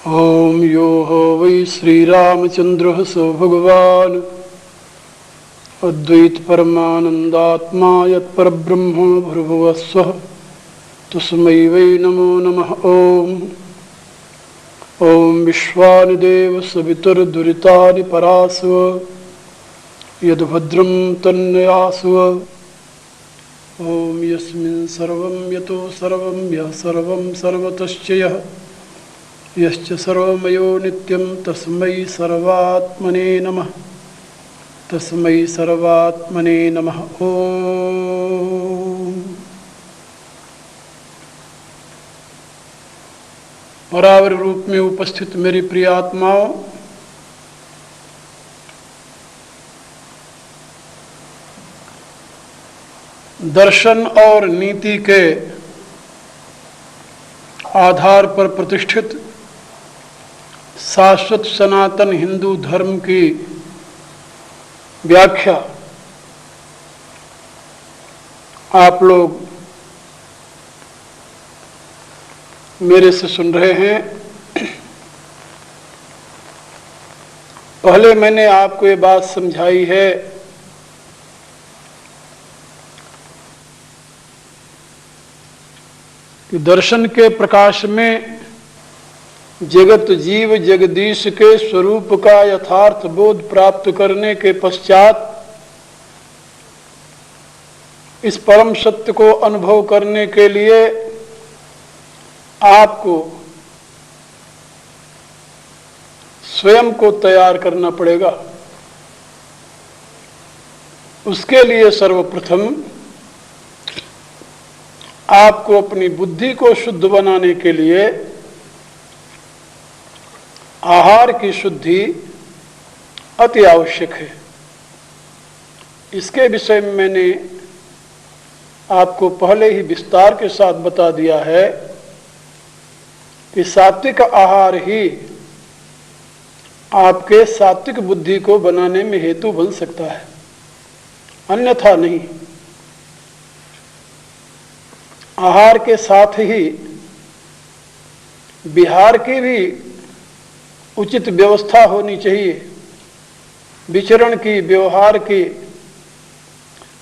ओम यो हो वै श्रीरामचंद्र सो भगवान अद्वैत परमानंदात्मा यत्परब्रह्म भूर्भुवस्वः तस्मै वै नमो नमः। ओम विश्वानि देव सवितुर्दुरितानि परास्व यद्भद्रं तन्नयास्व। ओम यस्मिन् सर्वं यतो सर्वं यः सर्वं सर्वतश्च यः यश्च सर्वमयो नित्यं तस्मै सर्वात्मने नमः। तस्मै सर्वात्मने नमः। ओम परावर रूप में उपस्थित मेरी प्रिय आत्माओं, दर्शन और नीति के आधार पर प्रतिष्ठित शाश्वत सनातन हिंदू धर्म की व्याख्या आप लोग मेरे से सुन रहे हैं। पहले मैंने आपको ये बात समझाई है कि दर्शन के प्रकाश में जगत जीव जगदीश के स्वरूप का यथार्थ बोध प्राप्त करने के पश्चात इस परम सत्य को अनुभव करने के लिए आपको स्वयं को तैयार करना पड़ेगा। उसके लिए सर्वप्रथम आपको अपनी बुद्धि को शुद्ध बनाने के लिए आहार की शुद्धि अति आवश्यक है। इसके विषय में मैंने आपको पहले ही विस्तार के साथ बता दिया है कि सात्विक आहार ही आपके सात्विक बुद्धि को बनाने में हेतु बन सकता है, अन्यथा नहीं। आहार के साथ ही विहार की भी उचित व्यवस्था होनी चाहिए। विचरण की, व्यवहार की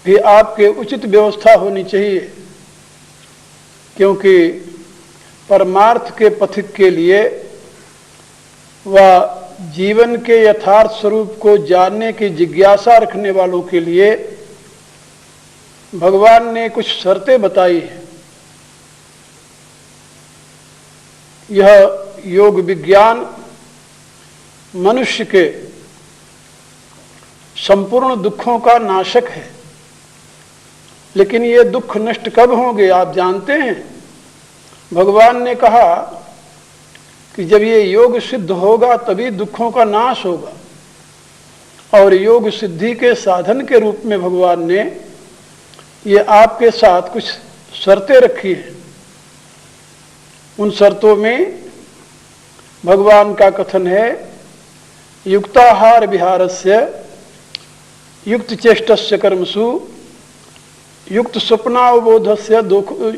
भी आपके उचित व्यवस्था होनी चाहिए, क्योंकि परमार्थ के पथिक के लिए व जीवन के यथार्थ स्वरूप को जानने की जिज्ञासा रखने वालों के लिए भगवान ने कुछ शर्तें बताई हैं। यह योग विज्ञान मनुष्य के संपूर्ण दुखों का नाशक है, लेकिन ये दुख नष्ट कब होंगे आप जानते हैं? भगवान ने कहा कि जब ये योग सिद्ध होगा तभी दुखों का नाश होगा। और योग सिद्धि के साधन के रूप में भगवान ने ये आपके साथ कुछ शर्तें रखी हैं। उन शर्तों में भगवान का कथन है, युक्ताहार विहारस्य युक्त चेष्टस्य कर्मसु युक्त स्वप्नावबोधस्य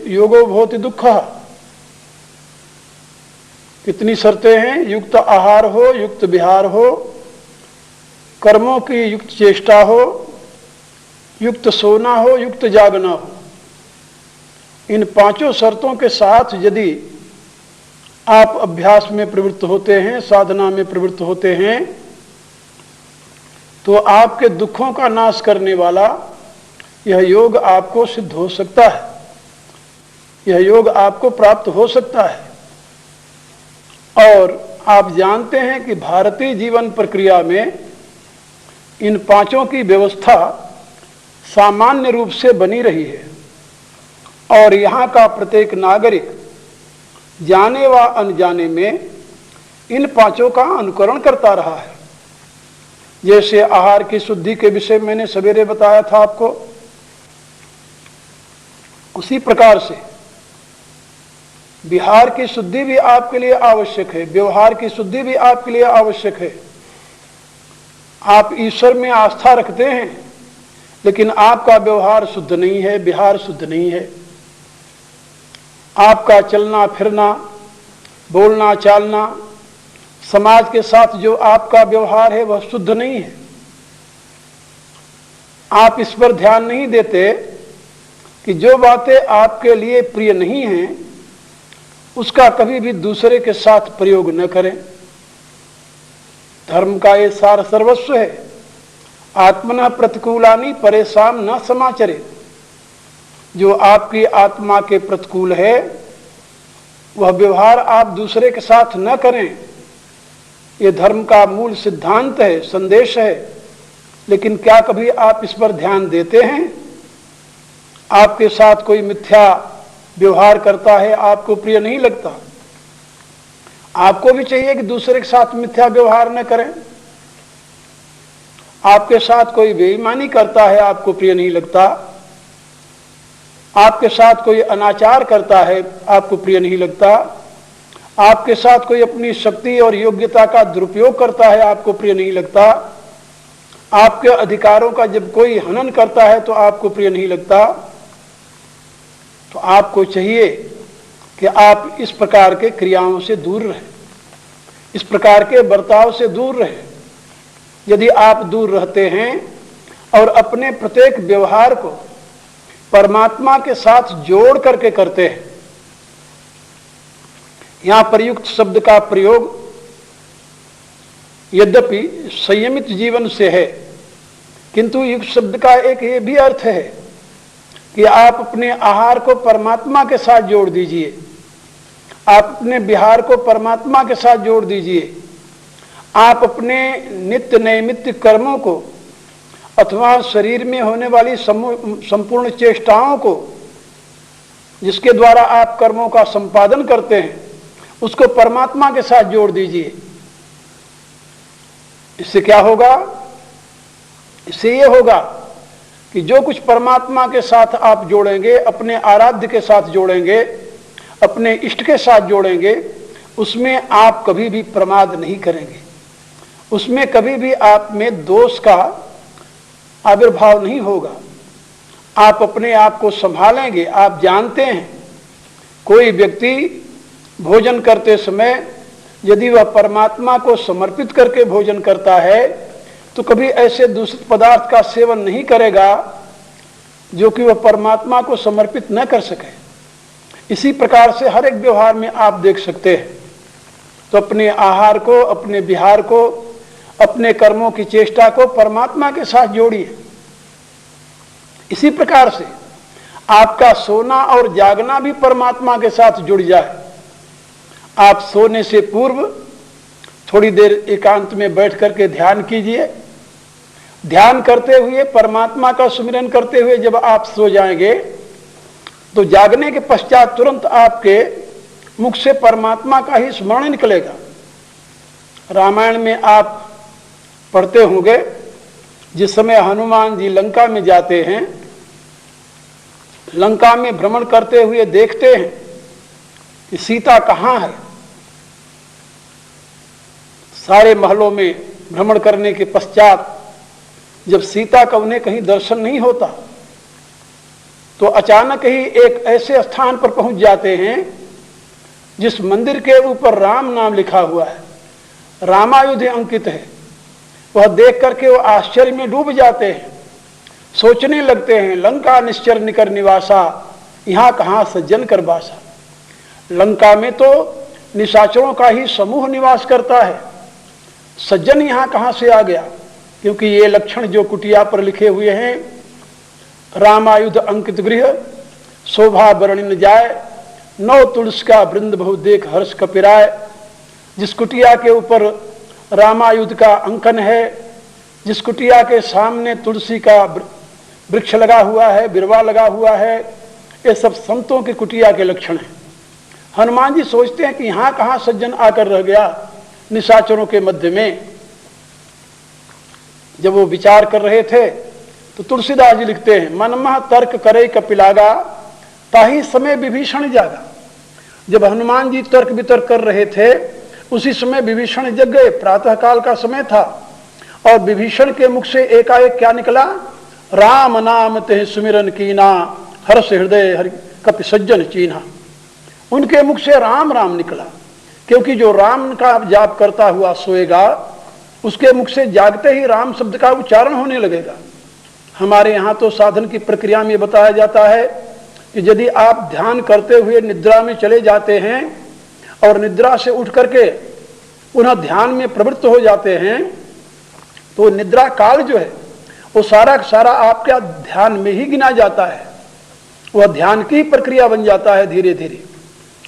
योगो भवति दुःखः। कितनी शर्तें हैं? युक्त आहार हो, युक्त विहार हो, कर्मों की युक्त चेष्टा हो, युक्त सोना हो, युक्त जागना हो। इन पांचों शर्तों के साथ यदि आप अभ्यास में प्रवृत्त होते हैं, साधना में प्रवृत्त होते हैं, तो आपके दुखों का नाश करने वाला यह योग आपको सिद्ध हो सकता है, यह योग आपको प्राप्त हो सकता है। और आप जानते हैं कि भारतीय जीवन प्रक्रिया में इन पांचों की व्यवस्था सामान्य रूप से बनी रही है और यहाँ का प्रत्येक नागरिक जाने व अनजाने में इन पांचों का अनुकरण करता रहा है। जैसे आहार की शुद्धि के विषय मैंने सवेरे बताया था आपको, उसी प्रकार से विहार की शुद्धि भी आपके लिए आवश्यक है, व्यवहार की शुद्धि भी आपके लिए आवश्यक है। आप ईश्वर में आस्था रखते हैं, लेकिन आपका व्यवहार शुद्ध नहीं है, विहार शुद्ध नहीं है। आपका चलना फिरना, बोलना चालना, समाज के साथ जो आपका व्यवहार है वह शुद्ध नहीं है। आप इस पर ध्यान नहीं देते कि जो बातें आपके लिए प्रिय नहीं हैं उसका कभी भी दूसरे के साथ प्रयोग न करें। धर्म का ये सार सर्वस्व है। आत्मना प्रतिकूलानि परेशान न समाचरे। जो आपकी आत्मा के प्रतिकूल है वह व्यवहार आप दूसरे के साथ न करें। ये धर्म का मूल सिद्धांत है, संदेश है। लेकिन क्या कभी आप इस पर ध्यान देते हैं? आपके साथ कोई मिथ्या व्यवहार करता है, आपको प्रिय नहीं लगता, आपको भी चाहिए कि दूसरे के साथ मिथ्या व्यवहार न करें। आपके साथ कोई बेईमानी करता है, आपको प्रिय नहीं लगता, आपके साथ कोई अनाचार करता है, आपको प्रिय नहीं लगता, आपके साथ कोई अपनी शक्ति और योग्यता का दुरुपयोग करता है, आपको प्रिय नहीं लगता, आपके अधिकारों का जब कोई हनन करता है तो आपको प्रिय नहीं लगता। तो आपको चाहिए कि आप इस प्रकार के क्रियाओं से दूर रहें, इस प्रकार के बर्ताव से दूर रहें। यदि आप दूर रहते हैं और अपने प्रत्येक व्यवहार को परमात्मा के साथ जोड़ करके करते हैं, यहां प्रयुक्त शब्द का प्रयोग यद्यपि संयमित जीवन से है, किंतु युक्त शब्द का एक ये भी अर्थ है कि आप अपने आहार को परमात्मा के साथ जोड़ दीजिए, आप अपने विहार को परमात्मा के साथ जोड़ दीजिए, आप अपने नित्य नैमित्तिक कर्मों को अथवा शरीर में होने वाली संपूर्ण चेष्टाओं को जिसके द्वारा आप कर्मों का संपादन करते हैं उसको परमात्मा के साथ जोड़ दीजिए। इससे क्या होगा? इससे ये होगा कि जो कुछ परमात्मा के साथ आप जोड़ेंगे, अपने आराध्य के साथ जोड़ेंगे, अपने इष्ट के साथ जोड़ेंगे, उसमें आप कभी भी प्रमाद नहीं करेंगे, उसमें कभी भी आप में दोष का आविर्भाव नहीं होगा। आप अपने आप को संभालेंगे। आप जानते हैं कोई व्यक्ति भोजन करते समय यदि वह परमात्मा को समर्पित करके भोजन करता है तो कभी ऐसे दूषित पदार्थ का सेवन नहीं करेगा जो कि वह परमात्मा को समर्पित न कर सके। इसी प्रकार से हर एक व्यवहार में आप देख सकते हैं। तो अपने आहार को, अपने विहार को, अपने कर्मों की चेष्टा को परमात्मा के साथ जोड़िए। इसी प्रकार से आपका सोना और जागना भी परमात्मा के साथ जुड़ जाए। आप सोने से पूर्व थोड़ी देर एकांत में बैठ करके ध्यान कीजिए। ध्यान करते हुए, परमात्मा का सुमिरन करते हुए जब आप सो जाएंगे तो जागने के पश्चात तुरंत आपके मुख से परमात्मा का ही स्मरण निकलेगा। रामायण में आप पढ़ते होंगे, जिस समय हनुमान जी लंका में जाते हैं, लंका में भ्रमण करते हुए देखते हैं कि सीता कहाँ है। सारे महलों में भ्रमण करने के पश्चात जब सीता का उन्हें कहीं दर्शन नहीं होता तो अचानक ही एक ऐसे स्थान पर पहुंच जाते हैं जिस मंदिर के ऊपर राम नाम लिखा हुआ है, रामायुध अंकित है। वह देख करके वो आश्चर्य में डूब जाते हैं, सोचने लगते हैं, लंका निश्चर निकर निवासा, यहाँ कहाँ सज्जन कर बासा। लंका में तो निशाचरों का ही समूह निवास करता है, सज्जन यहाँ कहाँ से आ गया? क्योंकि ये लक्षण जो कुटिया पर लिखे हुए हैं, रामायुध अंकित गृह, शोभा वर्णिन जाए, नौ तुलसी का वृंद बहु देख हर्ष कपिराय। जिस कुटिया के ऊपर रामायुध का अंकन है, जिस कुटिया के सामने तुलसी का वृक्ष लगा हुआ है, बिरवा लगा हुआ है, ये सब संतों की कुटिया के लक्षण हैं। हनुमान जी सोचते हैं कि यहाँ कहाँ सज्जन आकर रह गया, निशाचरों के मध्य में जब वो विचार कर रहे थे तो तुलसीदास जी लिखते हैं, मनमह तर्क करे कपिलागा ताही समय विभीषण जागा। जब हनुमान जी तर्क वितर्क कर रहे थे उसी समय विभीषण जग गए। प्रातः काल का समय था और विभीषण के मुख से एकाएक क्या निकला, राम नाम ते सुमिरन कीना हर्ष हृदय हरि कपि सज्जन चीन्हा। उनके मुख से राम राम निकला, क्योंकि जो राम का जाप करता हुआ सोएगा उसके मुख से जागते ही राम शब्द का उच्चारण होने लगेगा। हमारे यहाँ तो साधन की प्रक्रिया में बताया जाता है कि यदि आप ध्यान करते हुए निद्रा में चले जाते हैं और निद्रा से उठ करके पुनः ध्यान में प्रवृत्त हो जाते हैं तो निद्रा काल जो है वो सारा सारा आपका ध्यान में ही गिना जाता है। वह ध्यान की प्रक्रिया बन जाता है। धीरे धीरे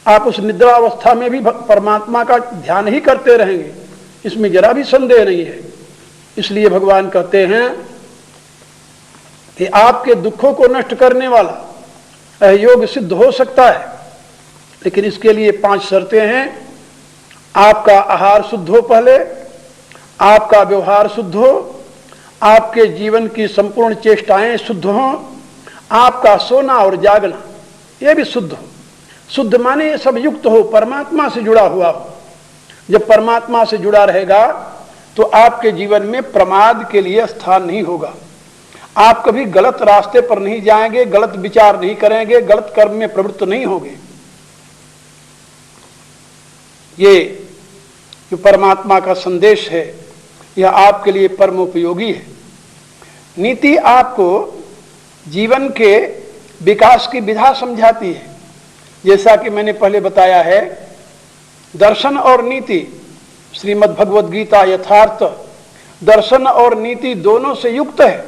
आप उस निद्रा अवस्था में भी परमात्मा का ध्यान ही करते रहेंगे, इसमें जरा भी संदेह नहीं है। इसलिए भगवान कहते हैं कि आपके दुखों को नष्ट करने वाला योग सिद्ध हो सकता है, लेकिन इसके लिए 5 शर्तें हैं। आपका आहार शुद्ध हो, पहले आपका व्यवहार शुद्ध हो, आपके जीवन की संपूर्ण चेष्टाएं शुद्ध हों, आपका सोना और जागना यह भी शुद्ध हो। शुद्ध माने ये सब युक्त हो, परमात्मा से जुड़ा हुआ हो। जब परमात्मा से जुड़ा रहेगा तो आपके जीवन में प्रमाद के लिए स्थान नहीं होगा। आप कभी गलत रास्ते पर नहीं जाएंगे, गलत विचार नहीं करेंगे, गलत कर्म में प्रवृत्त नहीं होंगे। ये जो परमात्मा का संदेश है यह आपके लिए परम उपयोगी है। नीति आपको जीवन के विकास की विधा समझाती है। जैसा कि मैंने पहले बताया है, दर्शन और नीति, श्रीमद् भगवद गीता यथार्थ दर्शन और नीति दोनों से युक्त है।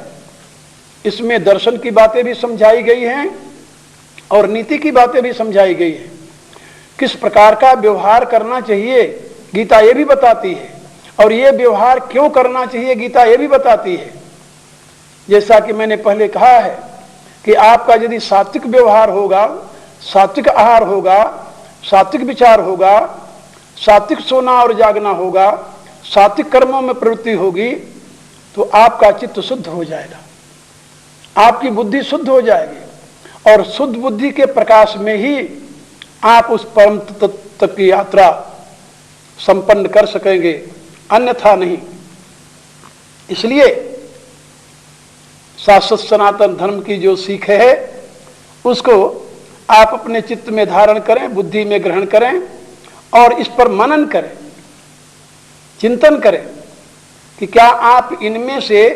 इसमें दर्शन की बातें भी समझाई गई हैं और नीति की बातें भी समझाई गई हैं। किस प्रकार का व्यवहार करना चाहिए गीता ये भी बताती है, और ये व्यवहार क्यों करना चाहिए गीता ये भी बताती है। जैसा कि मैंने पहले कहा है कि आपका यदि सात्विक व्यवहार होगा, सात्विक आहार होगा, सात्विक विचार होगा, सात्विक सोना और जागना होगा, सात्विक कर्मों में प्रवृत्ति होगी, तो आपका चित्त शुद्ध हो जाएगा, आपकी बुद्धि शुद्ध हो जाएगी और शुद्ध बुद्धि के प्रकाश में ही आप उस परम तत्व की यात्रा संपन्न कर सकेंगे, अन्यथा नहीं। इसलिए शाश्वत सनातन धर्म की जो सीख है उसको आप अपने चित्त में धारण करें, बुद्धि में ग्रहण करें और इस पर मनन करें, चिंतन करें कि क्या आप इनमें से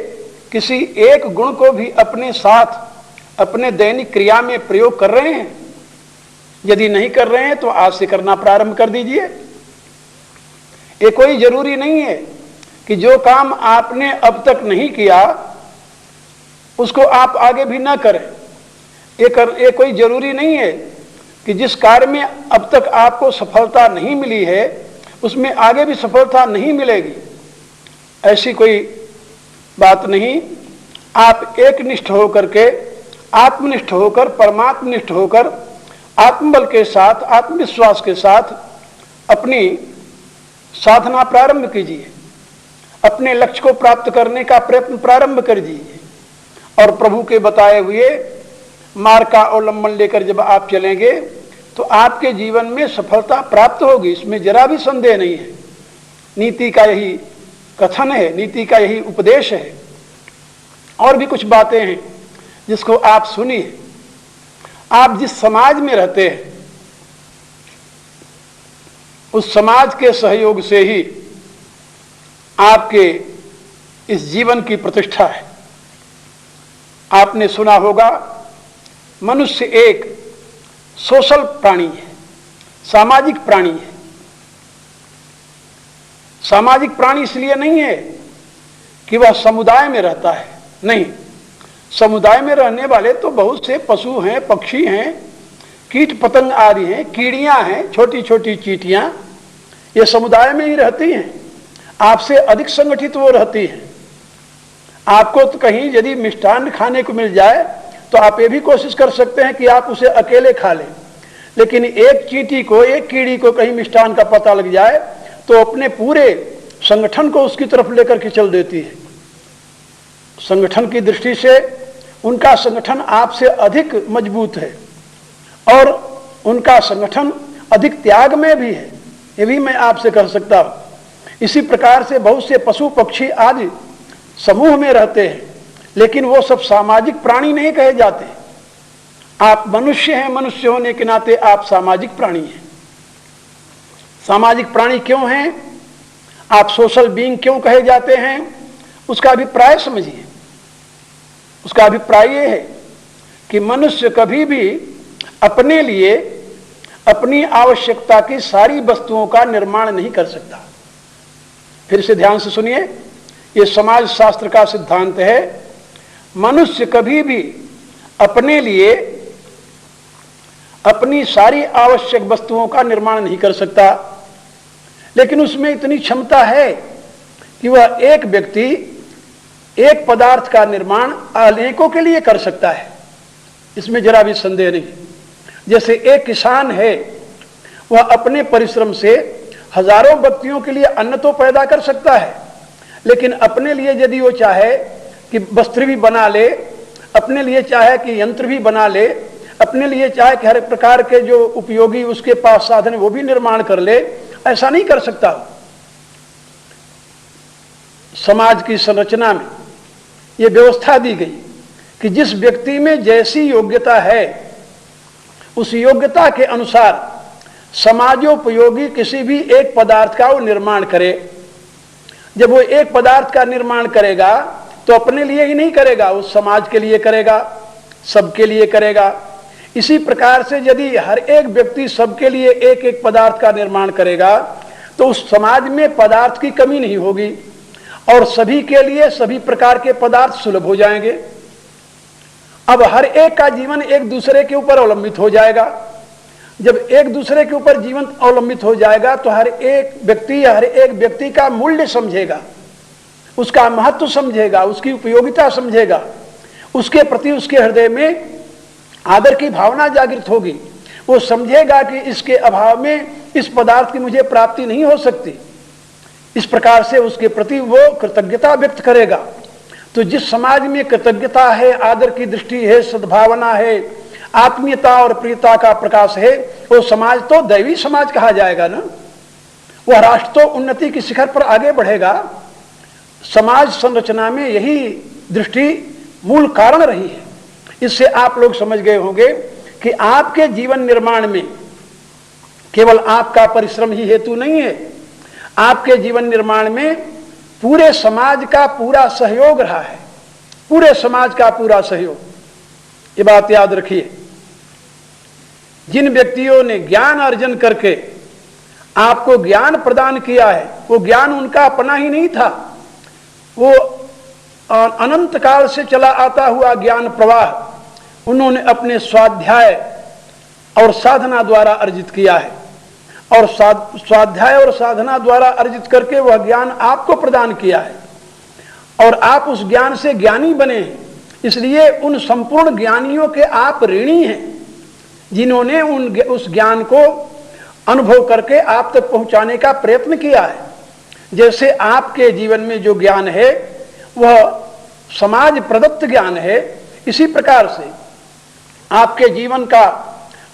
किसी एक गुण को भी अपने साथ अपने दैनिक क्रिया में प्रयोग कर रहे हैं। यदि नहीं कर रहे हैं तो आज से करना प्रारंभ कर दीजिए। ये कोई जरूरी नहीं है कि जो काम आपने अब तक नहीं किया उसको आप आगे भी ना करें। ये कोई जरूरी नहीं है कि जिस कार्य में अब तक आपको सफलता नहीं मिली है उसमें आगे भी सफलता नहीं मिलेगी, ऐसी कोई बात नहीं। आप एकनिष्ठ होकर के, आत्मनिष्ठ होकर, परमात्मनिष्ठ होकर, आत्मबल के साथ, आत्मविश्वास के साथ अपनी साधना प्रारंभ कीजिए, अपने लक्ष्य को प्राप्त करने का प्रयत्न प्रारंभ कर दीजिए और प्रभु के बताए हुए मार्ग का अवलंबन लेकर जब आप चलेंगे तो आपके जीवन में सफलता प्राप्त होगी, इसमें जरा भी संदेह नहीं है। नीति का यही कथन है, नीति का यही उपदेश है। और भी कुछ बातें हैं जिसको आप सुनिए। आप जिस समाज में रहते हैं उस समाज के सहयोग से ही आपके इस जीवन की प्रतिष्ठा है। आपने सुना होगा मनुष्य एक सोशल प्राणी है, सामाजिक प्राणी है। सामाजिक प्राणी इसलिए नहीं है कि वह समुदाय में रहता है, नहीं। समुदाय में रहने वाले तो बहुत से पशु हैं, पक्षी हैं, कीट पतंग आदि हैं, कीड़ियां हैं, छोटी छोटी चींटियां, ये समुदाय में ही रहती हैं। आपसे अधिक संगठित वो रहती हैं। आपको तो कहीं यदि मिष्ठान्न खाने को मिल जाए तो आप ये भी कोशिश कर सकते हैं कि आप उसे अकेले खा लें, लेकिन एक चींटी को, एक कीड़ी को कहीं मिष्ठान्न का पता लग जाए तो अपने पूरे संगठन को उसकी तरफ लेकर के चल देती है। संगठन की दृष्टि से उनका संगठन आपसे अधिक मजबूत है और उनका संगठन अधिक त्याग में भी है, ये भी मैं आपसे कह सकता हूं। इसी प्रकार से बहुत से पशु पक्षी आदि समूह में रहते हैं, लेकिन वो सब सामाजिक प्राणी नहीं कहे जाते। आप मनुष्य हैं, मनुष्य होने के नाते आप सामाजिक प्राणी हैं। सामाजिक प्राणी क्यों हैं, आप सोशल बीइंग क्यों कहे जाते हैं, उसका अभिप्राय समझिए। उसका अभिप्राय यह है कि मनुष्य कभी भी अपने लिए अपनी आवश्यकता की सारी वस्तुओं का निर्माण नहीं कर सकता। फिर से ध्यान से सुनिए, यह समाज शास्त्र का सिद्धांत है। मनुष्य कभी भी अपने लिए अपनी सारी आवश्यक वस्तुओं का निर्माण नहीं कर सकता, लेकिन उसमें इतनी क्षमता है कि वह एक व्यक्ति एक पदार्थ का निर्माण अनेकों के लिए कर सकता है। इसमें जरा भी संदेह नहीं। जैसे एक किसान है, वह अपने परिश्रम से हजारों व्यक्तियों के लिए अन्न तो पैदा कर सकता है, लेकिन अपने लिए यदि वो चाहे कि वस्त्र भी बना ले, अपने लिए चाहे कि यंत्र भी बना ले, अपने लिए चाहे कि हर प्रकार के जो उपयोगी उसके पास साधन वो भी निर्माण कर ले, ऐसा नहीं कर सकता। समाज की संरचना में ये व्यवस्था दी गई कि जिस व्यक्ति में जैसी योग्यता है उस योग्यता के अनुसार समाजोपयोगी किसी भी एक पदार्थ का वो निर्माण करे। जब वो एक पदार्थ का निर्माण करेगा तो अपने लिए ही नहीं करेगा, उस समाज के लिए करेगा, सबके लिए करेगा। इसी प्रकार से यदि हर एक व्यक्ति सबके लिए एक एक पदार्थ का निर्माण करेगा तो उस समाज में पदार्थ की कमी नहीं होगी और सभी के लिए सभी प्रकार के पदार्थ सुलभ हो जाएंगे। अब हर एक का जीवन एक दूसरे के ऊपर अवलंबित हो जाएगा। जब एक दूसरे के ऊपर जीवन अवलंबित हो जाएगा तो हर एक व्यक्ति का मूल्य समझेगा, उसका महत्व समझेगा, उसकी उपयोगिता समझेगा, उसके प्रति उसके हृदय में आदर की भावना जागृत होगी। वो समझेगा कि इसके अभाव में इस पदार्थ की मुझे प्राप्ति नहीं हो सकती। इस प्रकार से उसके प्रति वो कृतज्ञता व्यक्त करेगा। तो जिस समाज में कृतज्ञता है, आदर की दृष्टि है, सद्भावना है, आत्मीयता और प्रियता का प्रकाश है, वो समाज तो दैवी समाज कहा जाएगा ना। वह राष्ट्र तो उन्नति की शिखर पर आगे बढ़ेगा। समाज संरचना में यही दृष्टि मूल कारण रही है। इससे आप लोग समझ गए होंगे कि आपके जीवन निर्माण में केवल आपका परिश्रम ही हेतु नहीं है, आपके जीवन निर्माण में पूरे समाज का पूरा सहयोग रहा है, पूरे समाज का पूरा सहयोग। ये बात याद रखिए। जिन व्यक्तियों ने ज्ञान अर्जन करके आपको ज्ञान प्रदान किया है, वो ज्ञान उनका अपना ही नहीं था, वो अनंत काल से चला आता हुआ ज्ञान प्रवाह उन्होंने अपने स्वाध्याय और साधना द्वारा अर्जित किया है। और स्वाध्याय और साधना द्वारा अर्जित करके वह ज्ञान आपको प्रदान किया है और आप उस ज्ञान से ज्ञानी बने हैं। इसलिए उन संपूर्ण ज्ञानियों के आप ऋणी हैं, जिन्होंने उस ज्ञान को अनुभव करके आप तक पहुंचाने का प्रयत्न किया है। जैसे आपके जीवन में जो ज्ञान है वह समाज प्रदत्त ज्ञान है, इसी प्रकार से आपके जीवन का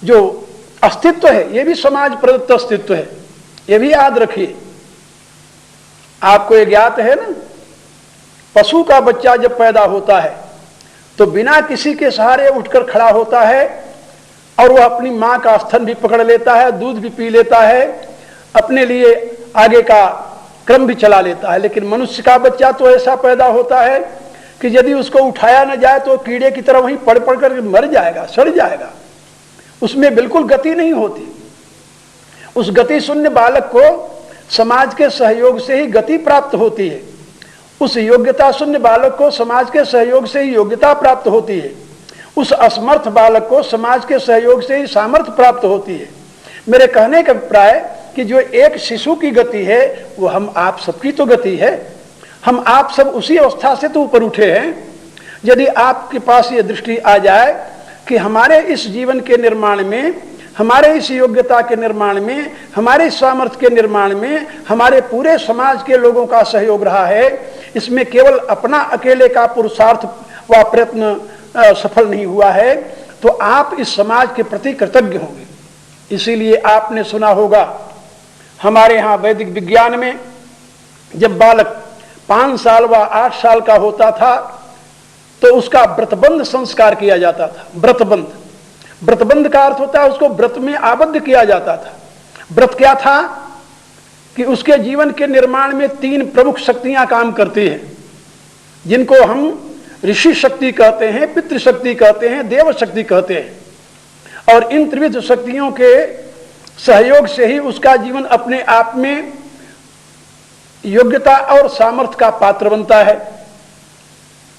जो अस्तित्व है यह भी समाज प्रदत्त अस्तित्व है। यह भी याद रखिए। आपको ये ज्ञात है ना, पशु का बच्चा जब पैदा होता है तो बिना किसी के सहारे उठकर खड़ा होता है और वह अपनी मां का स्तन भी पकड़ लेता है, दूध भी पी लेता है, अपने लिए आगे का क्रम भी चला लेता है। लेकिन मनुष्य का बच्चा तो ऐसा पैदा होता है कि यदि उसको उठाया न जाए तो कीड़े की तरह वहीं पड़ पड़ कर मर जाएगा, सड़ जाएगा। उसमें बिल्कुल गति नहीं होती। उस गति शून्य बालक को समाज के सहयोग से ही गति प्राप्त होती है। उस योग्यता शून्य बालक को समाज के सहयोग से ही योग्यता प्राप्त होती है। उस असमर्थ बालक को समाज के सहयोग से ही सामर्थ्य प्राप्त होती है। मेरे कहने का अभिप्राय कि जो एक शिशु की गति है वो हम आप सबकी तो गति है। हम आप सब उसी अवस्था से तो ऊपर उठे हैं। यदि आपके पास ये दृष्टि आ जाए कि हमारे इस जीवन के निर्माण में हमारे इस योग्यता के निर्माण में, हमारे सामर्थ्य के निर्माण में हमारे पूरे समाज के लोगों का सहयोग रहा है। इसमें केवल अपना अकेले का पुरुषार्थ व प्रयत्न सफल नहीं हुआ है, तो आप इस समाज के प्रति कृतज्ञ होंगे। इसीलिए आपने सुना होगा, हमारे यहाँ वैदिक विज्ञान में जब बालक 5 साल व 8 साल का होता था तो उसका व्रतबंध संस्कार किया जाता था। व्रतबंध का अर्थ होता है उसको व्रत में आबद्ध किया जाता था। व्रत क्या था कि उसके जीवन के निर्माण में 3 प्रमुख शक्तियां काम करती हैं, जिनको हम ऋषि शक्ति कहते हैं, पितृशक्ति कहते हैं, देव शक्ति कहते हैं। और इन त्रिविध शक्तियों के सहयोग से ही उसका जीवन अपने आप में योग्यता और सामर्थ्य का पात्र बनता है।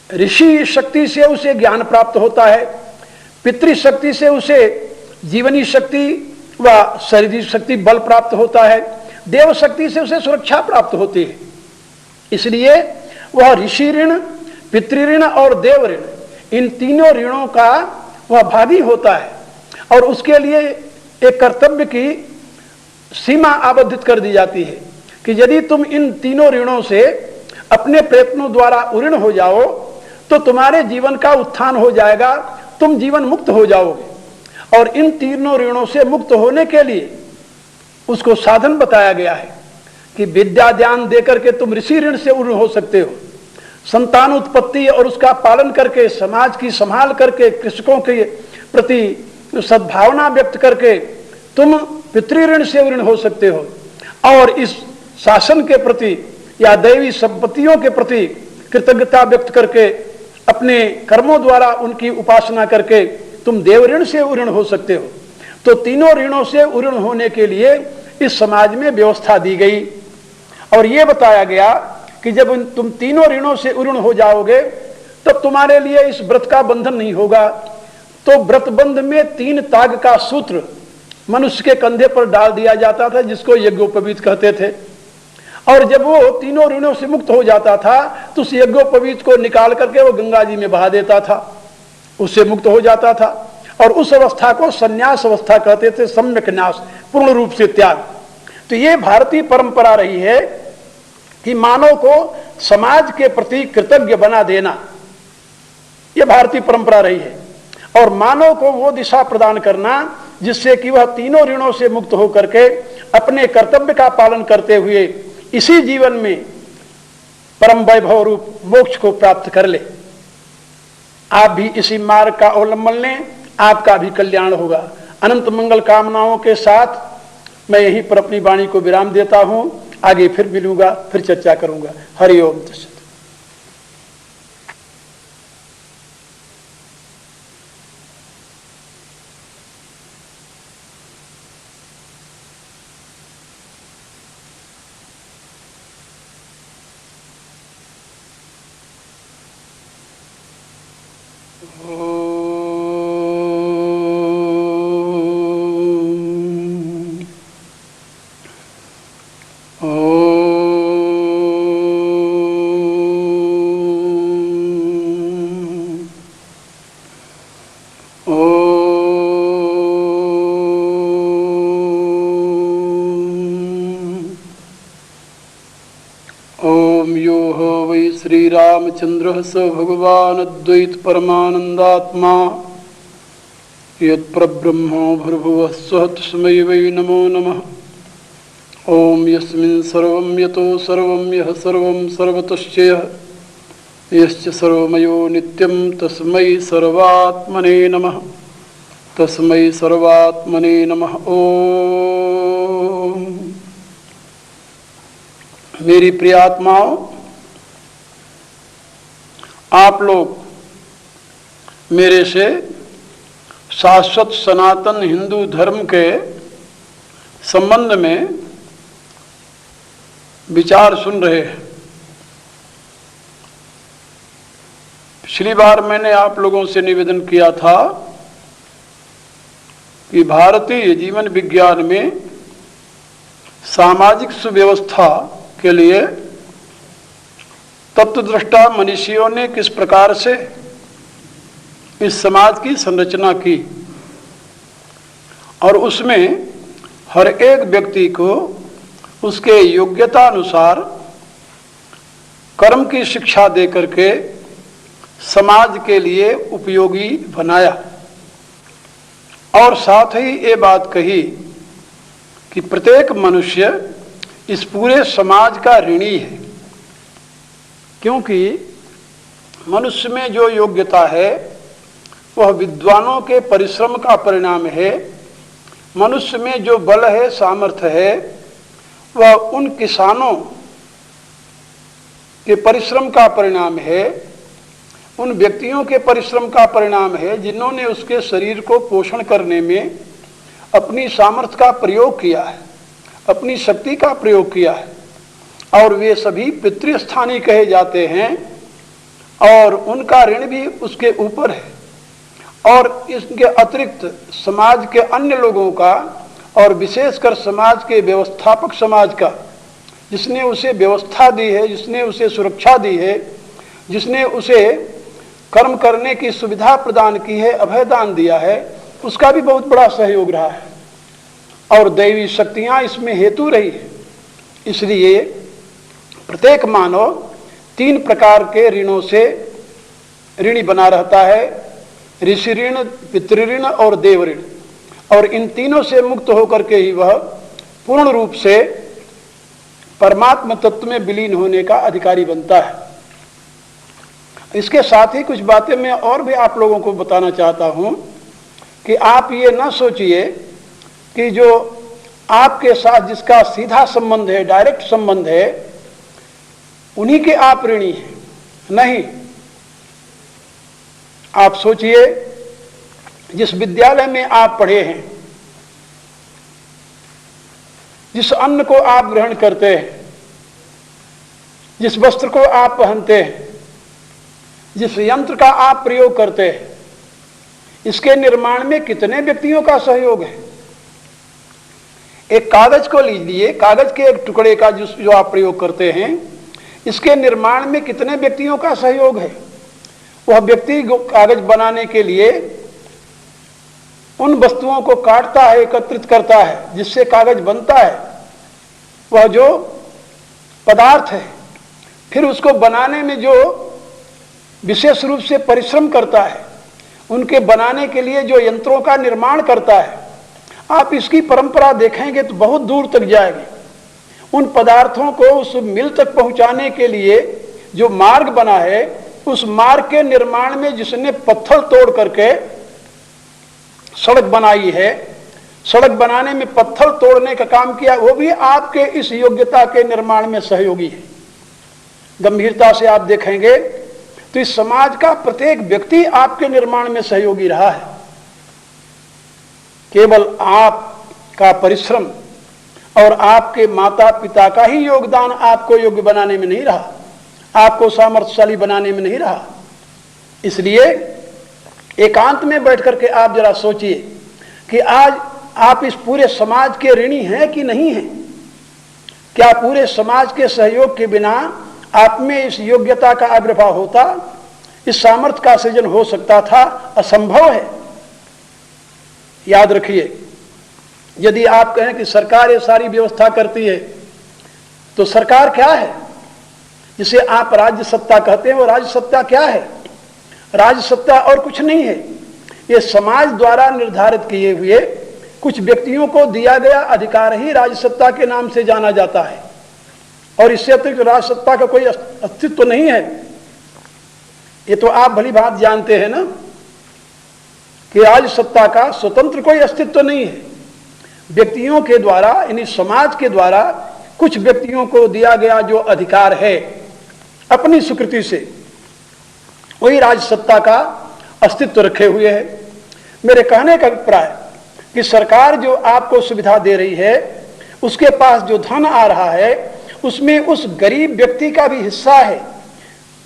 ऋषि शक्ति से उसे ज्ञान प्राप्त होता है, पितृशक्ति से उसे जीवनी शक्ति व शारीरिक शक्ति बल प्राप्त होता है, देव शक्ति से उसे सुरक्षा प्राप्त होती है। इसलिए वह ऋषि ऋण, पितृऋण और देव ऋण, इन तीनों ऋणों का वह भागी होता है और उसके लिए एक कर्तव्य की सीमा आबद्धित कर दी जाती है कि यदि तुम इन तीनों ऋणों से अपने प्रयत्नों द्वारा उऋण हो जाओ तो तुम्हारे जीवन का उत्थान हो जाएगा, तुम जीवन मुक्त हो जाओगे। और इन तीनों ऋणों से मुक्त होने के लिए उसको साधन बताया गया है कि विद्या ज्ञान देकर के तुम ऋषि ऋण से उऋण हो सकते हो, संतान उत्पत्ति और उसका पालन करके, समाज की संभाल करके, कृषकों के प्रति सद्भावना व्यक्त करके तुम पितृऋण से ऋण हो सकते हो, और इस शासन के प्रति या दैवी संपत्तियों के प्रति कृतज्ञता व्यक्त करके अपने कर्मों द्वारा उनकी उपासना करके तुम देव ऋण से ऋण हो सकते हो। तो तीनों ऋणों से ऋण होने के लिए इस समाज में व्यवस्था दी गई और यह बताया गया कि जब तुम तीनों ऋणों से ऋण हो जाओगे तब तुम्हारे लिए इस व्रत का बंधन नहीं होगा। तो व्रतबंध में 3 ताग का सूत्र मनुष्य के कंधे पर डाल दिया जाता था, जिसको यज्ञोपवीत कहते थे। और जब वो तीनों ऋणों से मुक्त हो जाता था तो उस यज्ञोपवीत को निकाल करके वो गंगा जी में बहा देता था, उससे मुक्त हो जाता था। और उस अवस्था को संन्यास अवस्था कहते थे, सम्यक न्यास, पूर्ण रूप से त्याग। तो ये भारतीय परंपरा रही है कि मानव को समाज के प्रति कृतज्ञ बना देना, यह भारतीय परंपरा रही है। और मानव को वो दिशा प्रदान करना जिससे कि वह तीनों ऋणों से मुक्त होकर के अपने कर्तव्य का पालन करते हुए इसी जीवन में परम वैभव रूप मोक्ष को प्राप्त कर ले। आप भी इसी मार्ग का अवलंबन लें, आपका भी कल्याण होगा। अनंत मंगल कामनाओं के साथ मैं यहीं पर अपनी वाणी को विराम देता हूं। आगे फिर मिलूंगा, फिर चर्चा करूंगा। हरि ओम तत्सत। श्रीरामचंद्र स भगवान अद्वैत परमानंदात्मा यत्प्रब्रह्मो भूर्भुवः स्वः तस्मै वै नमो नमः। ओम यस्मिन् सर्वं यतो सर्वं यः सर्वं सर्वतश्च यश्च सर्वमयो नित्यं तस्मै सर्वात्मने नमः। तस्मै सर्वात्मने नमः। ओम। मेरी प्रिय आत्माओं, आप लोग मेरे से शाश्वत सनातन हिंदू धर्म के संबंध में विचार सुन रहे हैं। पिछली बार मैंने आप लोगों से निवेदन किया था कि भारतीय जीवन विज्ञान में सामाजिक सुव्यवस्था के लिए तत्वदृष्टा मनीषियों ने किस प्रकार से इस समाज की संरचना की और उसमें हर एक व्यक्ति को उसके योग्यता अनुसार कर्म की शिक्षा दे करके समाज के लिए उपयोगी बनाया। और साथ ही ये बात कही कि प्रत्येक मनुष्य इस पूरे समाज का ऋणी है, क्योंकि मनुष्य में जो योग्यता है वह विद्वानों के परिश्रम का परिणाम है। मनुष्य में जो बल है, सामर्थ्य है, वह उन किसानों के परिश्रम का परिणाम है, उन व्यक्तियों के परिश्रम का परिणाम है जिन्होंने उसके शरीर को पोषण करने में अपनी सामर्थ्य का प्रयोग किया है, अपनी शक्ति का प्रयोग किया है। और वे सभी पितृस्थानी कहे जाते हैं और उनका ऋण भी उसके ऊपर है। और इसके अतिरिक्त समाज के अन्य लोगों का और विशेषकर समाज के व्यवस्थापक समाज का, जिसने उसे व्यवस्था दी है, जिसने उसे सुरक्षा दी है, जिसने उसे कर्म करने की सुविधा प्रदान की है, अभयदान दिया है, उसका भी बहुत बड़ा सहयोग रहा है। और दैवी शक्तियां इसमें हेतु रही है। इसलिए प्रत्येक मानव 3 प्रकार के ऋणों से ऋणी बना रहता है, ऋषि ऋण, पितृऋण और देव ऋण। और इन तीनों से मुक्त होकर के ही वह पूर्ण रूप से परमात्मा तत्व में विलीन होने का अधिकारी बनता है। इसके साथ ही कुछ बातें मैं और भी आप लोगों को बताना चाहता हूं कि आप ये न सोचिए कि जो आपके साथ जिसका सीधा संबंध है, डायरेक्ट संबंध है, उन्हीं के आप ऋणी हैं। नहीं, आप सोचिए जिस विद्यालय में आप पढ़े हैं, जिस अन्न को आप ग्रहण करते हैं, जिस वस्त्र को आप पहनते हैं, जिस यंत्र का आप प्रयोग करते हैं, इसके निर्माण में कितने व्यक्तियों का सहयोग है। एक कागज को लीजिए, कागज के एक टुकड़े का जो आप प्रयोग करते हैं, इसके निर्माण में कितने व्यक्तियों का सहयोग है। वह व्यक्ति कागज बनाने के लिए उन वस्तुओं को काटता है, एकत्रित करता है, जिससे कागज बनता है, वह जो पदार्थ है, फिर उसको बनाने में जो विशेष रूप से परिश्रम करता है, उनके बनाने के लिए जो यंत्रों का निर्माण करता है, आप इसकी परंपरा देखेंगे तो बहुत दूर तक जाएगी। उन पदार्थों को उस मिल तक पहुंचाने के लिए जो मार्ग बना है, उस मार्ग के निर्माण में जिसने पत्थर तोड़ करके सड़क बनाई है, सड़क बनाने में पत्थर तोड़ने का काम किया, वो भी आपके इस योग्यता के निर्माण में सहयोगी है। गंभीरता से आप देखेंगे तो इस समाज का प्रत्येक व्यक्ति आपके निर्माण में सहयोगी रहा है। केवल आपका परिश्रम और आपके माता पिता का ही योगदान आपको योग्य बनाने में नहीं रहा, आपको सामर्थ्यशाली बनाने में नहीं रहा। इसलिए एकांत में बैठ करके आप जरा सोचिए कि आज आप इस पूरे समाज के ऋणी हैं कि नहीं हैं। क्या पूरे समाज के सहयोग के बिना आप में इस योग्यता का आविर्भाव होता, इस सामर्थ्य का सृजन हो सकता था? असंभव है। याद रखिए, यदि आप कहें कि सरकार ये सारी व्यवस्था करती है, तो सरकार क्या है? जिसे आप राज्य सत्ता कहते हैं, वो राज्य सत्ता क्या है? राज्य सत्ता और कुछ नहीं है, ये समाज द्वारा निर्धारित किए हुए कुछ व्यक्तियों को दिया गया अधिकार ही राज्य सत्ता के नाम से जाना जाता है। और इससे अतिरिक्त राज्य सत्ता का कोई अस्तित्व तो नहीं है। ये तो आप भली बात जानते हैं ना कि राज्य सत्ता का स्वतंत्र कोई अस्तित्व तो नहीं है। व्यक्तियों के द्वारा, यानी समाज के द्वारा कुछ व्यक्तियों को दिया गया जो अधिकार है अपनी स्वीकृति से, वही राज्य सत्ता का अस्तित्व रखे हुए है। मेरे कहने का अभिप्राय कि सरकार जो आपको सुविधा दे रही है, उसके पास जो धन आ रहा है, उसमें उस गरीब व्यक्ति का भी हिस्सा है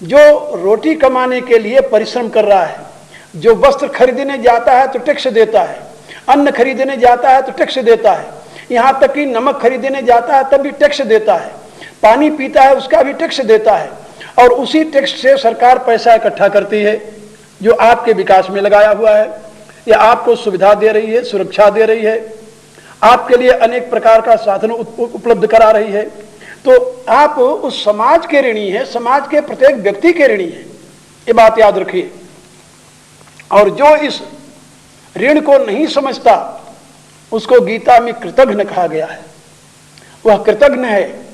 जो रोटी कमाने के लिए परिश्रम कर रहा है, जो वस्त्र खरीदने जाता है तो टैक्स देता है, अन्न खरीदने जाता है तो टैक्स देता है, यहाँ तक कि नमक खरीदने जाता है तब भी टैक्स देता है, पानी पीता है उसका भी टैक्स देता है। और उसी टैक्स से सरकार पैसा इकट्ठा करती है जो आपके विकास में लगाया हुआ है। ये आपको सुविधा दे रही है, सुरक्षा दे रही है, आपके लिए अनेक प्रकार का साधन उपलब्ध करा रही है, तो आप उस समाज के ऋणी हैं, समाज के प्रत्येक व्यक्ति के ऋणी हैं, ये बात याद रखिए। और जो इस ऋण को नहीं समझता उसको गीता में कृतघ्न कहा गया है, वह कृतघ्न है।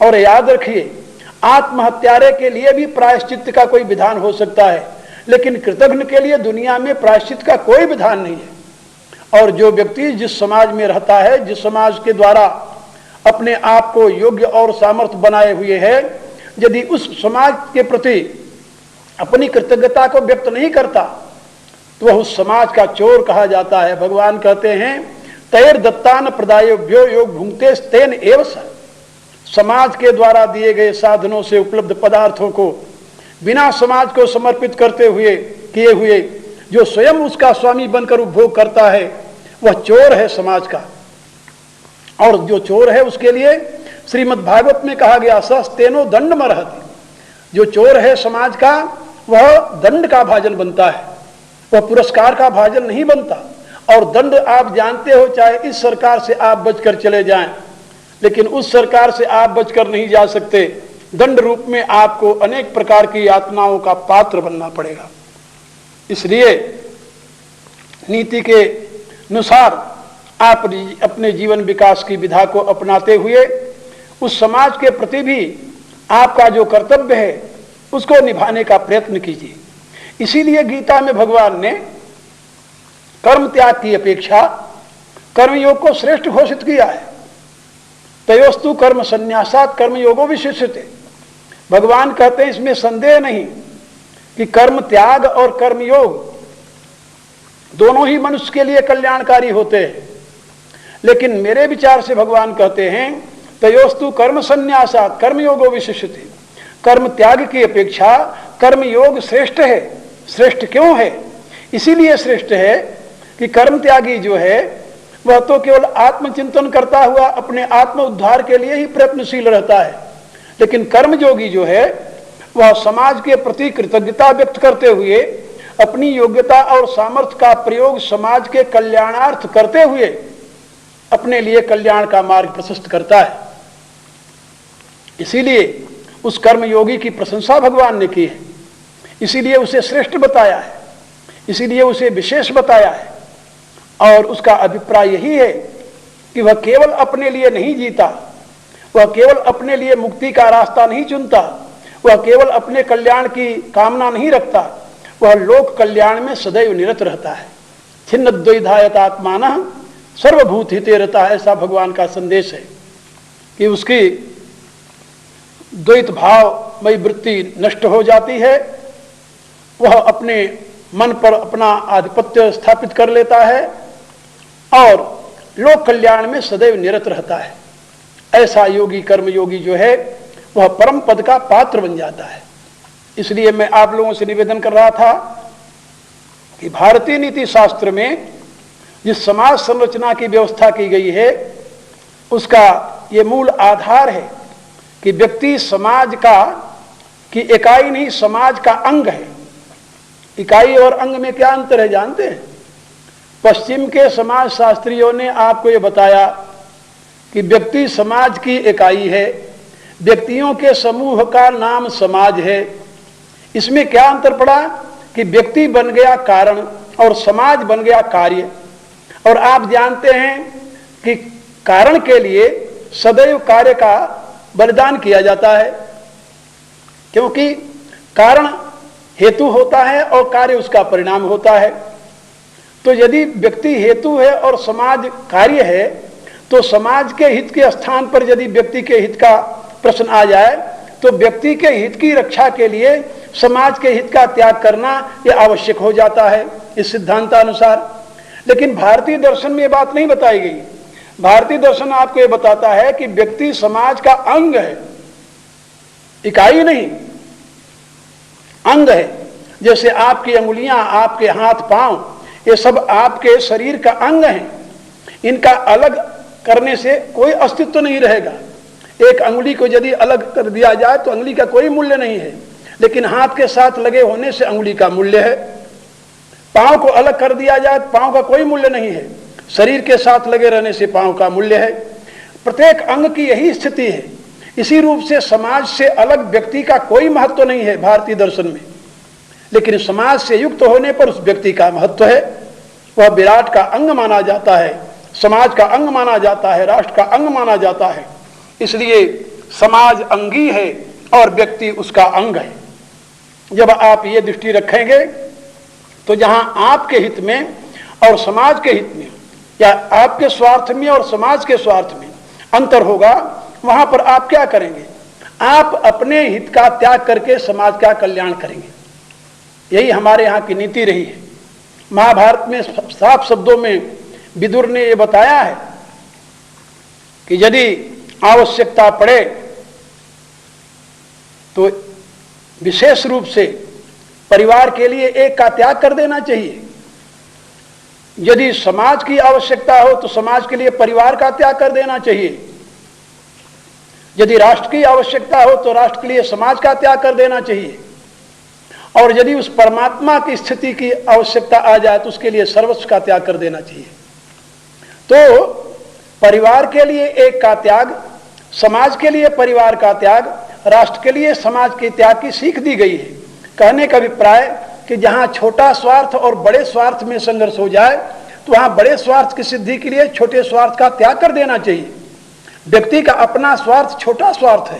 और याद रखिए, आत्महत्यारे के लिए भी प्रायश्चित का कोई विधान हो सकता है, लेकिन कृतघ्न के लिए दुनिया में प्रायश्चित का कोई विधान नहीं है। और जो व्यक्ति जिस समाज में रहता है, जिस समाज के द्वारा अपने आप को योग्य और सामर्थ्य बनाए हुए है, यदि उस समाज के प्रति अपनी कृतज्ञता को व्यक्त नहीं करता तो वह उस समाज का चोर कहा जाता है। भगवान कहते हैं, तैर दत्तान प्रदायोभ्यो योग भुंगते तेन एव स। समाज के द्वारा दिए गए साधनों से उपलब्ध पदार्थों को बिना समाज को समर्पित करते हुए किए हुए जो स्वयं उसका स्वामी बनकर उपभोग करता है, वह चोर है समाज का। और जो चोर है उसके लिए श्रीमद् भागवत में कहा गया, सस्तेनो दंड मरहति। जो चोर है समाज का, वह दंड का भाजन बनता है, वह पुरस्कार का भाजन नहीं बनता। और दंड आप जानते हो, चाहे इस सरकार से आप बचकर चले जाएं, लेकिन उस सरकार से आप बचकर नहीं जा सकते। दंड रूप में आपको अनेक प्रकार की यातनाओं का पात्र बनना पड़ेगा। इसलिए नीति के अनुसार आप अपने जीवन विकास की विधा को अपनाते हुए उस समाज के प्रति भी आपका जो कर्तव्य है उसको निभाने का प्रयत्न कीजिए। इसीलिए गीता में भगवान ने कर्म त्याग की अपेक्षा कर्मयोग को श्रेष्ठ घोषित किया है। तयोस्तु कर्म संन्यासात् कर्मयोगो विशिष्यते। भगवान कहते हैं, इसमें संदेह नहीं कि कर्म त्याग और कर्मयोग दोनों ही मनुष्य के लिए कल्याणकारी होते हैं, लेकिन मेरे विचार से भगवान कहते हैं, तयोस्तु कर्म संन्यासात् कर्मयोगो विशिष्यते। कर्म त्याग की अपेक्षा कर्मयोग श्रेष्ठ है। श्रेष्ठ क्यों है? इसीलिए श्रेष्ठ है कि कर्म त्यागी जो है वह तो केवल आत्मचिंतन करता हुआ अपने आत्म उद्धार के लिए ही प्रयत्नशील रहता है, लेकिन कर्मयोगी जो है वह समाज के प्रति कृतज्ञता व्यक्त करते हुए अपनी योग्यता और सामर्थ्य का प्रयोग समाज के कल्याणार्थ करते हुए अपने लिए कल्याण का मार्ग प्रशस्त करता है। इसीलिए उस कर्मयोगी की प्रशंसा भगवान ने की है, इसीलिए उसे श्रेष्ठ बताया है, इसीलिए उसे विशेष बताया है। और उसका अभिप्राय यही है कि वह केवल अपने लिए नहीं जीता, वह केवल अपने लिए मुक्ति का रास्ता नहीं चुनता, वह केवल अपने कल्याण की कामना नहीं रखता, वह लोक कल्याण में सदैव निरत रहता है। छिन्न द्वैधायत आत्मानः सर्वभूत हिते रहता है, ऐसा भगवान का संदेश है कि उसकी द्वैत भावमयी वृत्ति नष्ट हो जाती है, वह अपने मन पर अपना आधिपत्य स्थापित कर लेता है और लोक कल्याण में सदैव निरत रहता है। ऐसा योगी कर्मयोगी जो है वह परम पद का पात्र बन जाता है। इसलिए मैं आप लोगों से निवेदन कर रहा था कि भारतीय नीति शास्त्र में जिस समाज संरचना की व्यवस्था की गई है उसका ये मूल आधार है कि व्यक्ति समाज का की इकाई नहीं, समाज का अंग है। इकाई और अंग में क्या अंतर है जानते हैं? पश्चिम के समाज शास्त्रियों ने आपको ये बताया कि व्यक्ति समाज की इकाई है, व्यक्तियों के समूह का नाम समाज है। इसमें क्या अंतर पड़ा कि व्यक्ति बन गया कारण और समाज बन गया कार्य। और आप जानते हैं कि कारण के लिए सदैव कार्य का बलिदान किया जाता है, क्योंकि कारण हेतु होता है और कार्य उसका परिणाम होता है। तो यदि व्यक्ति हेतु है और समाज कार्य है, तो समाज के हित के स्थान पर यदि व्यक्ति के हित का प्रश्न आ जाए तो व्यक्ति के हित की रक्षा के लिए समाज के हित का त्याग करना यह आवश्यक हो जाता है इस सिद्धांतानुसार। लेकिन भारतीय दर्शन में यह बात नहीं बताई गई। भारतीय दर्शन आपको यह बताता है कि व्यक्ति समाज का अंग है, इकाई नहीं, अंग है। जैसे आपकी अंगुलियां, आपके हाथ पांव, ये सब आपके शरीर का अंग हैं। इनका अलग करने से कोई अस्तित्व नहीं रहेगा। एक अंगुली को यदि अलग कर दिया जाए तो अंगुली का कोई मूल्य नहीं है, लेकिन हाथ के साथ लगे होने से अंगुली का मूल्य है। पांव को अलग कर दिया जाए, पांव का कोई मूल्य नहीं है। शरीर के साथ लगे रहने से पांव का मूल्य है। प्रत्येक अंग की यही स्थिति है। इसी रूप से समाज से अलग व्यक्ति का कोई महत्व नहीं है भारतीय दर्शन में, लेकिन समाज से युक्त होने पर उस व्यक्ति का महत्व है। वह विराट का अंग माना जाता है, समाज का अंग माना जाता है, राष्ट्र का अंग माना जाता है। इसलिए समाज अंगी है और व्यक्ति उसका अंग है। जब आप ये दृष्टि रखेंगे तो जहां आपके हित में और समाज के हित में, या आपके स्वार्थ में और समाज के स्वार्थ में अंतर होगा, वहां पर आप क्या करेंगे? आप अपने हित का त्याग करके समाज का कल्याण करेंगे। यही हमारे यहाँ की नीति रही है। महाभारत में साफ शब्दों में विदुर ने यह बताया है कि यदि आवश्यकता पड़े तो विशेष रूप से परिवार के लिए एक का त्याग कर देना चाहिए। यदि समाज की आवश्यकता हो तो समाज के लिए परिवार का त्याग कर देना चाहिए। यदि राष्ट्र की आवश्यकता हो तो राष्ट्र के लिए समाज का त्याग कर देना चाहिए। और यदि उस परमात्मा की स्थिति की आवश्यकता आ जाए तो उसके लिए सर्वस्व का त्याग कर देना चाहिए। तो परिवार के लिए एक का त्याग, समाज के लिए परिवार का त्याग, राष्ट्र के लिए समाज के त्याग की सीख दी गई है। कहने का अभिप्राय कि जहां छोटा स्वार्थ और बड़े स्वार्थ में संघर्ष हो जाए तो वहां बड़े स्वार्थ की सिद्धि के लिए छोटे स्वार्थ का त्याग कर देना चाहिए। व्यक्ति का अपना स्वार्थ छोटा स्वार्थ है,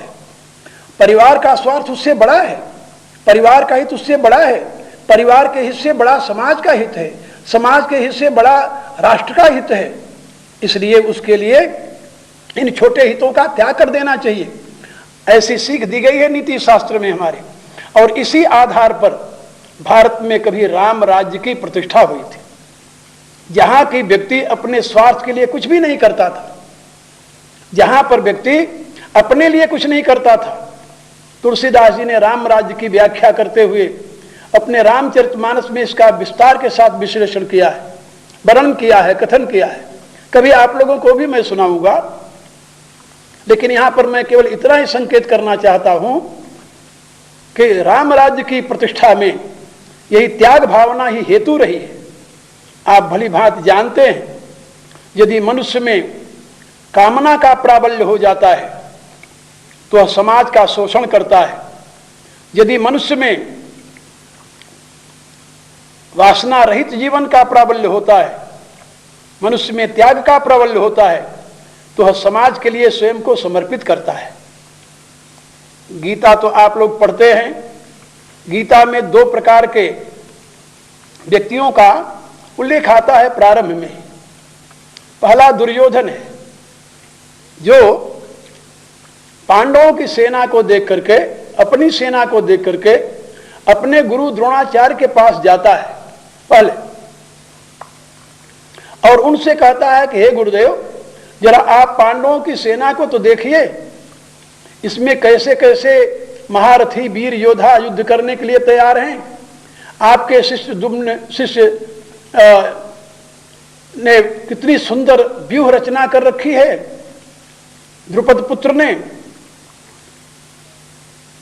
परिवार का स्वार्थ उससे बड़ा है, परिवार का हित उससे बड़ा है, परिवार के हित से बड़ा समाज का हित है, समाज के हित से बड़ा राष्ट्र का हित है। इसलिए उसके लिए इन छोटे हितों का त्याग कर देना चाहिए। ऐसी सीख दी गई है नीति शास्त्र में हमारे। और इसी आधार पर भारत में कभी राम राज्य की प्रतिष्ठा हुई थी, जहां की व्यक्ति अपने स्वार्थ के लिए कुछ भी नहीं करता था, जहां पर व्यक्ति अपने लिए कुछ नहीं करता था। तुलसीदास जी ने राम राज्य की व्याख्या करते हुए अपने रामचरितमानस में इसका विस्तार के साथ विश्लेषण किया है, वर्णन किया है, कथन किया है। कभी आप लोगों को भी मैं सुनाऊंगा, लेकिन यहां पर मैं केवल इतना ही संकेत करना चाहता हूं कि राम राज्य की प्रतिष्ठा में यही त्याग भावना ही हेतु रही है। आप भली भांति जानते हैं, यदि मनुष्य में कामना का प्राबल्य हो जाता है तो वह समाज का शोषण करता है। यदि मनुष्य में वासना रहित जीवन का प्राबल्य होता है, मनुष्य में त्याग का प्राबल्य होता है, तो वह समाज के लिए स्वयं को समर्पित करता है। गीता तो आप लोग पढ़ते हैं। गीता में 2 प्रकार के व्यक्तियों का उल्लेख आता है प्रारंभ में। पहला दुर्योधन है, जो पांडवों की सेना को देख करके, अपनी सेना को देख करके अपने गुरु द्रोणाचार्य के पास जाता है पहले, और उनसे कहता है कि हे गुरुदेव, जरा आप पांडवों की सेना को तो देखिए, इसमें कैसे कैसे महारथी वीर योद्धा युद्ध करने के लिए तैयार हैं। आपके शिष्य ने कितनी सुंदर व्यूह रचना कर रखी है, द्रुपद पुत्र ने।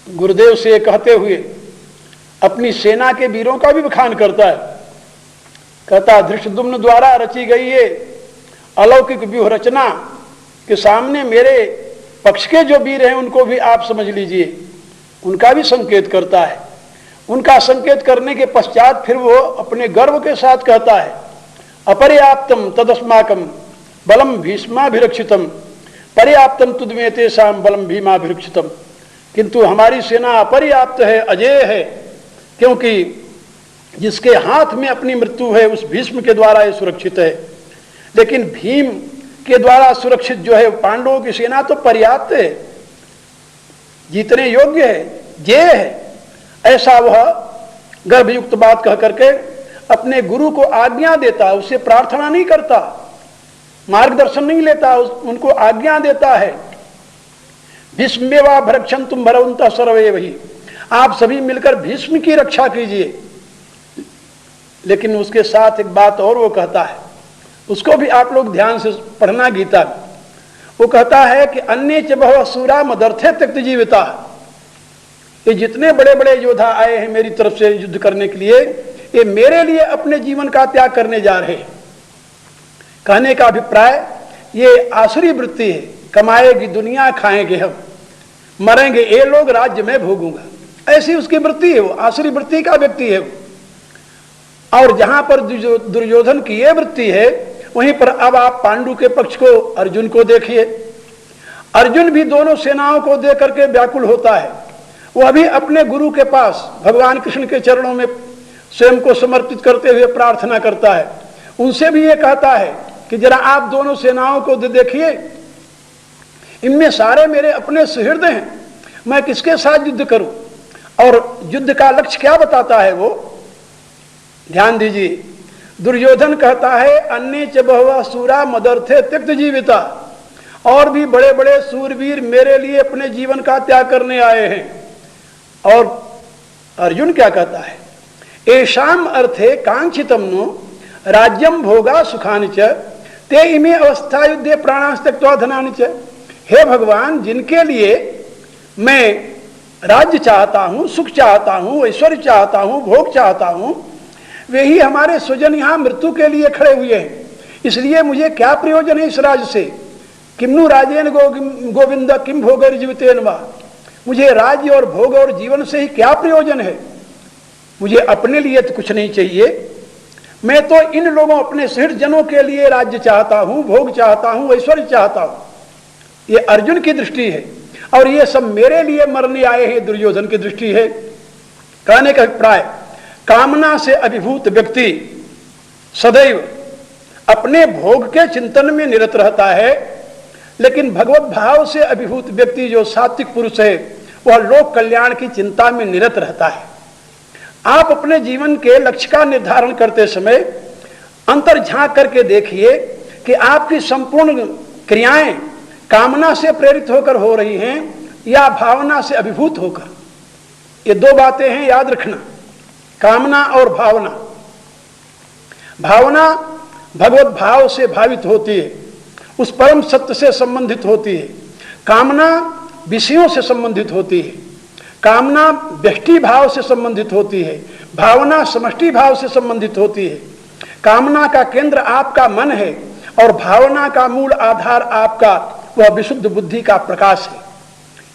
गुरुदेव से कहते हुए अपनी सेना के वीरों का भी बखान करता है। कहता, धृष्टद्युम्न द्वारा रची गई ये अलौकिक व्यूह रचना के सामने मेरे पक्ष के जो वीर हैं उनको भी आप समझ लीजिए। उनका भी संकेत करता है। उनका संकेत करने के पश्चात फिर वो अपने गर्व के साथ कहता है, अपर्याप्तम तदस्माकम बलम भीष्माभिरक्षितम पर्याप्तम तुदमे तेषाम बलम भीमाभिरक्षितम। किंतु हमारी सेना अपर्याप्त है, अजेय है, क्योंकि जिसके हाथ में अपनी मृत्यु है उस भीष्म के द्वारा ये सुरक्षित है। लेकिन भीम के द्वारा सुरक्षित जो है पांडवों की सेना तो पर्याप्त है, जीतने योग्य है, जेय है। ऐसा वह गर्भयुक्त बात कह करके अपने गुरु को आज्ञा देता, उससे प्रार्थना नहीं करता, मार्गदर्शन नहीं लेता, उनको आज्ञा देता है। भीष्मेवा भरक्षन्तुम भरवन्तः सर्वे वही, आप सभी मिलकर भीष्म की रक्षा कीजिए। लेकिन उसके साथ एक बात और वो कहता है, उसको भी आप लोग ध्यान से पढ़ना गीता। वो कहता है कि अन्य च बहवः सूरा मदर्थे त्यक्त जीविता। ये जितने बड़े बड़े योद्धा आए हैं मेरी तरफ से युद्ध करने के लिए, ये मेरे लिए अपने जीवन का त्याग करने जा रहे हैं। कहने का अभिप्राय ये आसुरी वृत्ति है, कमाएगी दुनिया खाएंगे हम, मरेंगे ये लोग, राज्य में भोगूंगा, ऐसी उसकी वृत्ति है, वो आसुरी वृत्ति का व्यक्ति है वो। और जहां पर दुर्योधन की ये वृत्ति है, वहीं पर अब आप पांडु के पक्ष को अर्जुन को देखिए। अर्जुन भी दोनों सेनाओं को देख करके व्याकुल होता है। वो अभी अपने गुरु के पास भगवान कृष्ण के चरणों में स्वयं को समर्पित करते हुए प्रार्थना करता है। उनसे भी ये कहता है कि जरा आप दोनों सेनाओं को देखिए, इनमें सारे मेरे अपने सुहृद हैं, मैं किसके साथ युद्ध करूं? और युद्ध का लक्ष्य क्या बताता है वो, ध्यान दीजिए। दुर्योधन कहता है अन्य च बहुवा सूरा मदर्थे त्यक्त जीविता, और भी बड़े बड़े सूरवीर मेरे लिए अपने जीवन का त्याग करने आए हैं। और अर्जुन क्या कहता है, एषाम अर्थे कांक्षितम नो राज्यम भोगा सुखानि च ते इमे अवस्था युद्धे प्राणांश त्यक्त्वा धनानि च। हे भगवान, जिनके लिए मैं राज्य चाहता हूं, सुख चाहता हूं, ऐश्वर्य चाहता हूं, भोग चाहता हूं, वे ही हमारे स्वजन यहां मृत्यु के लिए खड़े हुए हैं। इसलिए मुझे क्या प्रयोजन है इस राज्य से? किम्नु राजेन गोविंद किम भोगर जीवितेन वा, मुझे राज्य और भोग और जीवन से ही क्या प्रयोजन है? मुझे अपने लिए तो कुछ नहीं चाहिए। मैं तो इन लोगों, अपने सुहृद जनों के लिए राज्य चाहता हूं, भोग चाहता हूं, ऐश्वर्य चाहता हूं। ये अर्जुन की दृष्टि है, और ये सब मेरे लिए मरने आए हैं, दुर्योधन की दृष्टि है। कहने का अभिप्राय, कामना से अभिभूत व्यक्ति सदैव अपने भोग के चिंतन में निरत रहता है, लेकिन भगवत भाव से अभिभूत व्यक्ति जो सात्विक पुरुष है, वह लोक कल्याण की चिंता में निरत रहता है। आप अपने जीवन के लक्ष्य का निर्धारण करते समय अंतर झांक करके देखिए कि आपकी संपूर्ण क्रियाएं कामना से प्रेरित होकर हो रही हैं या भावना से अभिभूत होकर। ये दो बातें हैं, याद रखना, कामना और भावना। भावना भगवत भाव से भावित होती है, उस परम सत्य से संबंधित होती है। कामना विषयों से संबंधित होती है। कामना व्यष्टि भाव से संबंधित होती है, भावना समष्टि भाव से संबंधित होती है। कामना का केंद्र आपका मन है और भावना का मूल आधार आपका वह विशुद्ध बुद्धि का प्रकाश है।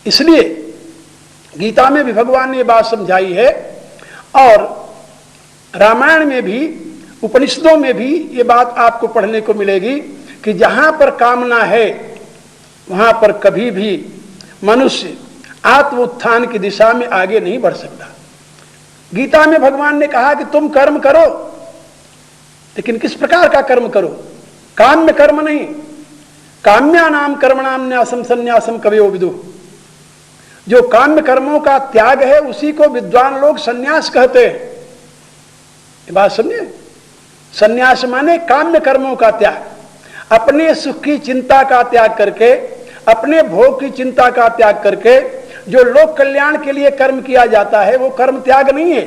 इसलिए गीता में भी भगवान ने ये बात समझाई है, और रामायण में भी, उपनिषदों में भी ये बात आपको पढ़ने को मिलेगी कि जहां पर कामना है वहां पर कभी भी मनुष्य आत्म उत्थान की दिशा में आगे नहीं बढ़ सकता। गीता में भगवान ने कहा कि तुम कर्म करो, लेकिन किस प्रकार का कर्म करो? काम्य कर्म नहीं। काम्यानाम कर्मणाम न्यासम संन्यासम कवयो विदुः। जो काम्य कर्मों का त्याग है उसी को विद्वान लोग संन्यास कहते हैं। ये बात समझे? संन्यास माने काम्य कर्मों का त्याग, अपने सुख की चिंता का त्याग करके, अपने भोग की चिंता का त्याग करके जो लोक कल्याण के लिए कर्म किया जाता है वो कर्म त्याग नहीं है,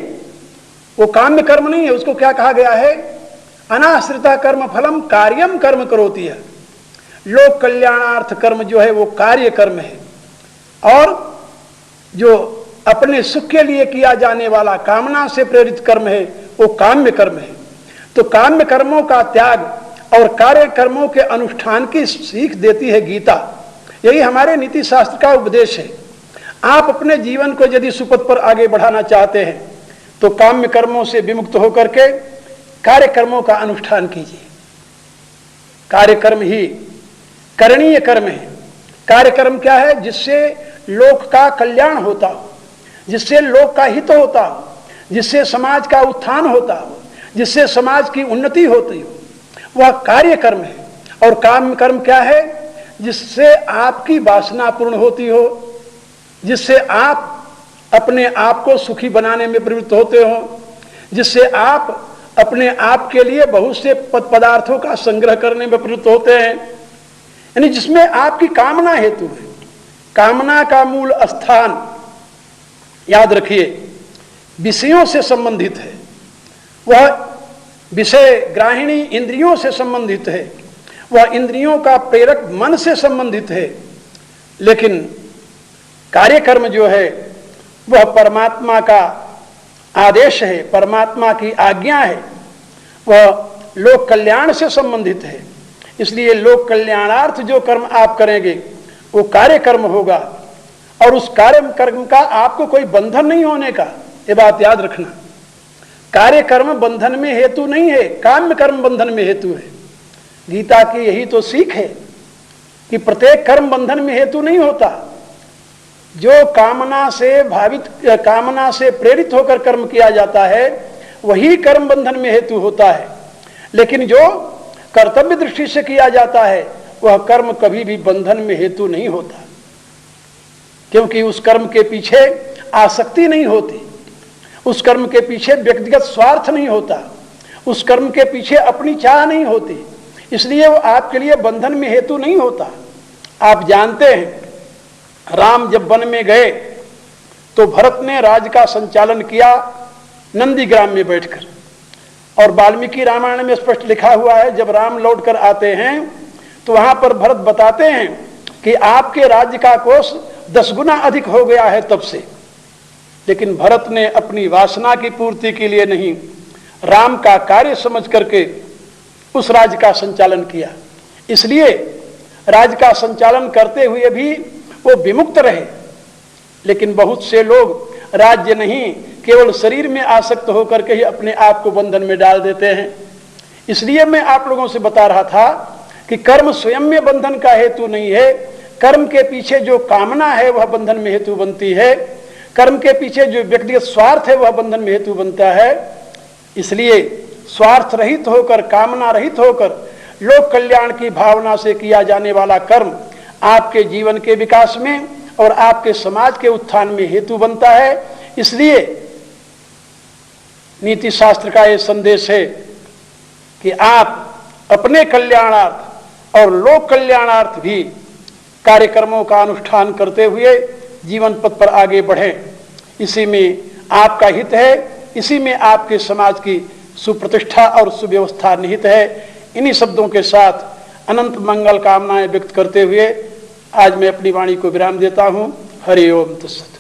वो काम्य कर्म नहीं है। उसको क्या कहा गया है? अनाश्रिता कर्म फलम कार्यम कर्म करोति है। लोक कल्याणार्थ कर्म जो है वो कार्य कर्म है, और जो अपने सुख के लिए किया जाने वाला कामना से प्रेरित कर्म है वो काम्य कर्म है। तो काम्य कर्मों का त्याग और कार्य कर्मों के अनुष्ठान की सीख देती है गीता। यही हमारे नीति शास्त्र का उपदेश है। आप अपने जीवन को यदि सुपथ पर आगे बढ़ाना चाहते हैं तो काम्य कर्मों से विमुक्त होकर के कार्य कर्मों का अनुष्ठान कीजिए। कार्य कर्म ही करणीय कर्म है। कार्य कर्म क्या है? जिससे लोक का कल्याण होता हो, जिससे लोक का हित होता हो, जिससे समाज का उत्थान होता हो, जिससे समाज की उन्नति होती हो, वह कार्य कर्म है। और काम कर्म क्या है? जिससे आपकी वासना पूर्ण होती हो, जिससे आप अपने आप को सुखी बनाने में प्रवृत्त होते हो, जिससे आप अपने आप के लिए बहुत से पदार्थों का संग्रह करने में प्रवृत्त होते हैं, यानी जिसमें आपकी कामना हेतु है। कामना का मूल स्थान याद रखिए विषयों से संबंधित है, वह विषय ग्राहिणी इंद्रियों से संबंधित है, वह इंद्रियों का प्रेरक मन से संबंधित है। लेकिन कार्यकर्म जो है वह परमात्मा का आदेश है, परमात्मा की आज्ञा है, वह लोक कल्याण से संबंधित है। इसलिए लोक कल्याणार्थ जो कर्म आप करेंगे वो कार्य कर्म होगा, और उस कार्य कर्म का आपको कोई बंधन नहीं होने का, ये बात याद रखना। कार्य कर्म बंधन में हेतु नहीं है, काम्य कर्म बंधन में हेतु है। गीता की यही तो सीख है कि प्रत्येक कर्म बंधन में हेतु नहीं होता। जो कामना से प्रेरित होकर कर्म किया जाता है वही कर्म बंधन में हेतु होता है, लेकिन जो कर्तव्य दृष्टि से किया जाता है वह कर्म कभी भी बंधन में हेतु नहीं होता, क्योंकि उस कर्म के पीछे आसक्ति नहीं होती, उस कर्म के पीछे व्यक्तिगत स्वार्थ नहीं होता, उस कर्म के पीछे अपनी चाह नहीं होती, इसलिए वो आपके लिए बंधन में हेतु नहीं होता। आप जानते हैं राम जब वन में गए तो भरत ने राज्य का संचालन किया नंदीग्राम में बैठकर, और वाल्मीकि रामायण में स्पष्ट लिखा हुआ है जब राम लौट कर आते हैं तो वहां पर भरत बताते हैं कि आपके राज्य का कोष 10 गुना अधिक हो गया है तब से। लेकिन भरत ने अपनी वासना की पूर्ति के लिए नहीं, राम का कार्य समझ करके उस राज्य का संचालन किया। इसलिए राज्य का संचालन करते हुए भी वो विमुक्त रहे। लेकिन बहुत से लोग राज्य नहीं, केवल शरीर में आसक्त होकर के ही अपने आप को बंधन में डाल देते हैं। इसलिए मैं आप लोगों से बता रहा था कि कर्म स्वयं में बंधन का हेतु नहीं है, कर्म के पीछे जो कामना है वह बंधन में हेतु बनती है, कर्म के पीछे जो व्यक्तिगत स्वार्थ है वह बंधन में हेतु बनता है। इसलिए स्वार्थ रहित होकर, कामना रहित होकर लोक कल्याण की भावना से किया जाने वाला कर्म आपके जीवन के विकास में और आपके समाज के उत्थान में हेतु बनता है। इसलिए नीति शास्त्र का यह संदेश है कि आप अपने कल्याणार्थ और लोक कल्याणार्थ भी कार्यक्रमों का अनुष्ठान करते हुए जीवन पथ पर आगे बढ़ें। इसी में आपका हित है, इसी में आपके समाज की सुप्रतिष्ठा और सुव्यवस्था निहित है। इन्हीं शब्दों के साथ अनंत मंगल कामनाएं व्यक्त करते हुए आज मैं अपनी वाणी को विराम देता हूं। हरि ओम तत्सत।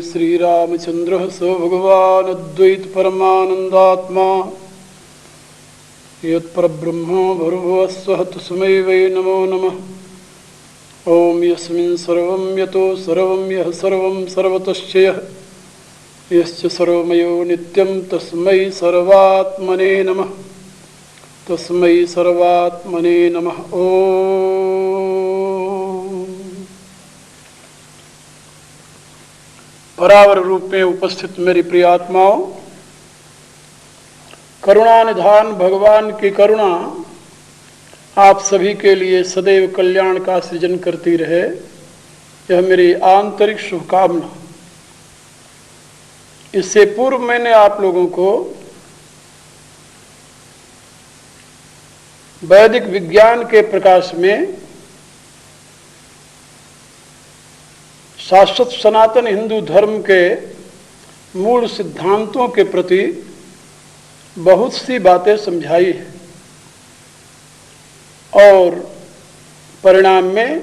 श्रीरामचंद्र स भगवान अद्वैत परमानंदात्मा यत्परब्रह्म भर्गवस्वः तस्मै वै नमो नमः। ओम यस्मिन् सर्वं यतो सर्वं यः सर्वं सर्वतश्च यः यश्च सर्वमयो नित्यं तस्मै सर्वात्मने नमः। तस्मै सर्वात्मने नमः। ओम। परावर रूप में उपस्थित मेरी प्रिय आत्माओं, करुणा निधान भगवान की करुणा आप सभी के लिए सदैव कल्याण का सृजन करती रहे, यह मेरी आंतरिक शुभकामना। इससे पूर्व मैंने आप लोगों को वैदिक विज्ञान के प्रकाश में शाश्वत सनातन हिंदू धर्म के मूल सिद्धांतों के प्रति बहुत सी बातें समझाई है, और परिणाम में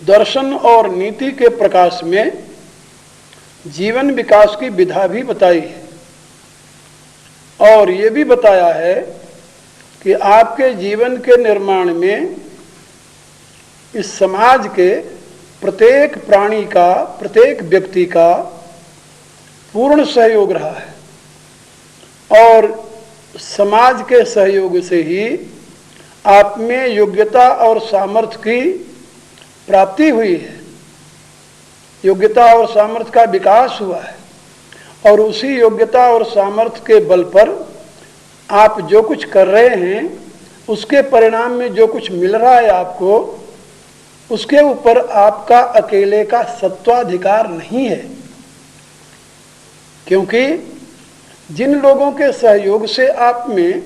दर्शन और नीति के प्रकाश में जीवन विकास की विधा भी बताई है, और ये भी बताया है कि आपके जीवन के निर्माण में इस समाज के प्रत्येक प्राणी का, प्रत्येक व्यक्ति का पूर्ण सहयोग रहा है, और समाज के सहयोग से ही आप में योग्यता और सामर्थ्य की प्राप्ति हुई है। योग्यता और सामर्थ्य का विकास हुआ है, और उसी योग्यता और सामर्थ्य के बल पर आप जो कुछ कर रहे हैं, उसके परिणाम में जो कुछ मिल रहा है आपको, उसके ऊपर आपका अकेले का सत्वाधिकार नहीं है। क्योंकि जिन लोगों के सहयोग से आप में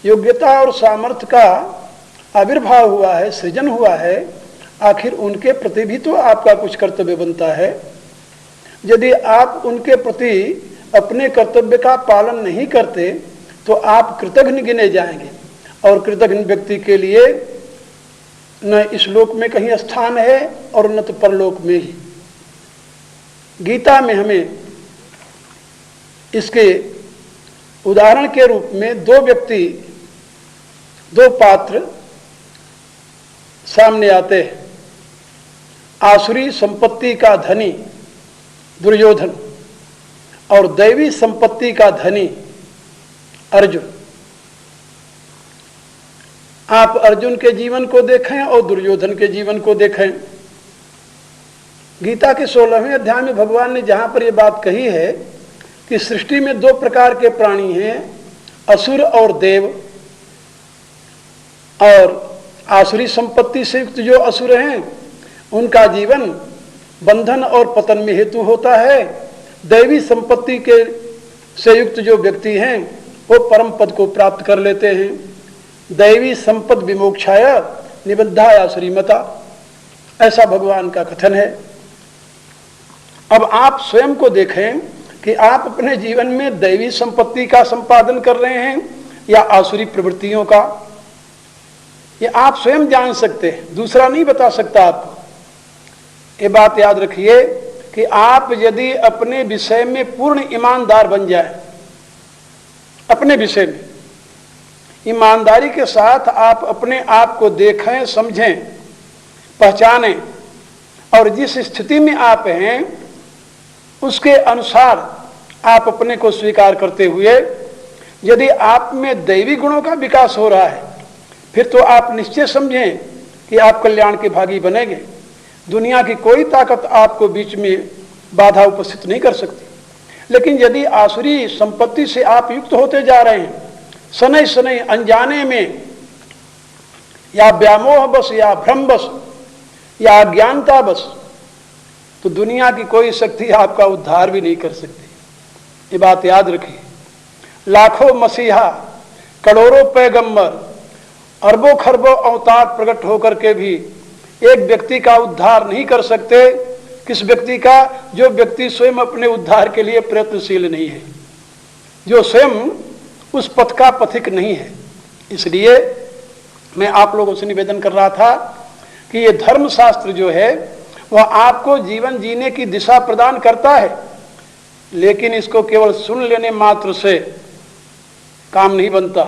योग्यता और सामर्थ्य का आविर्भाव हुआ है, सृजन हुआ है, आखिर उनके प्रति भी तो आपका कुछ कर्तव्य बनता है। यदि आप उनके प्रति अपने कर्तव्य का पालन नहीं करते तो आप कृतघ्न गिने जाएंगे, और कृतघ्न व्यक्ति के लिए न इस लोक में कहीं स्थान है और न तो परलोक में ही। गीता में हमें इसके उदाहरण के रूप में दो पात्र सामने आते हैं। आसुरी संपत्ति का धनी दुर्योधन और दैवी संपत्ति का धनी अर्जुन। आप अर्जुन के जीवन को देखें और दुर्योधन के जीवन को देखें। गीता के 16वें अध्याय में भगवान ने जहां पर यह बात कही है कि सृष्टि में दो प्रकार के प्राणी हैं, असुर और देव, और आसुरी संपत्ति से युक्त जो असुर हैं उनका जीवन बंधन और पतन में हेतु होता है। दैवी संपत्ति के से युक्त जो व्यक्ति हैं वो परम पद को प्राप्त कर लेते हैं। दैवी संपद विमोक्षाय निबद्धाया श्रीमता, ऐसा भगवान का कथन है। अब आप स्वयं को देखें कि आप अपने जीवन में दैवी संपत्ति का संपादन कर रहे हैं या आसुरी प्रवृत्तियों का, ये आप स्वयं जान सकते हैं, दूसरा नहीं बता सकता आपको। ये बात याद रखिए कि आप यदि अपने विषय में पूर्ण ईमानदार बन जाए, अपने विषय में ईमानदारी के साथ आप अपने आप को देखें, समझें, पहचानें, और जिस स्थिति में आप हैं उसके अनुसार आप अपने को स्वीकार करते हुए यदि आप में दैवी गुणों का विकास हो रहा है, फिर तो आप निश्चय समझें कि आप कल्याण के भागी बनेंगे। दुनिया की कोई ताकत आपको बीच में बाधा उपस्थित नहीं कर सकती। लेकिन यदि आसुरी संपत्ति से आप युक्त होते जा रहे हैं, शनै शनै अनजाने में, या व्यामोह बस, या भ्रम बस, या अज्ञानता बस, तो दुनिया की कोई शक्ति आपका उद्धार भी नहीं कर सकती। ये बात याद रखिए। लाखों मसीहा, करोड़ों पैगंबर, अरबों खरबों अवतार प्रकट होकर के भी एक व्यक्ति का उद्धार नहीं कर सकते। किस व्यक्ति का? जो व्यक्ति स्वयं अपने उद्धार के लिए प्रयत्नशील नहीं है, जो स्वयं उस पथ का पथिक नहीं है। इसलिए मैं आप लोगों से निवेदन कर रहा था कि ये धर्मशास्त्र जो है वह आपको जीवन जीने की दिशा प्रदान करता है, लेकिन इसको केवल सुन लेने मात्र से काम नहीं बनता,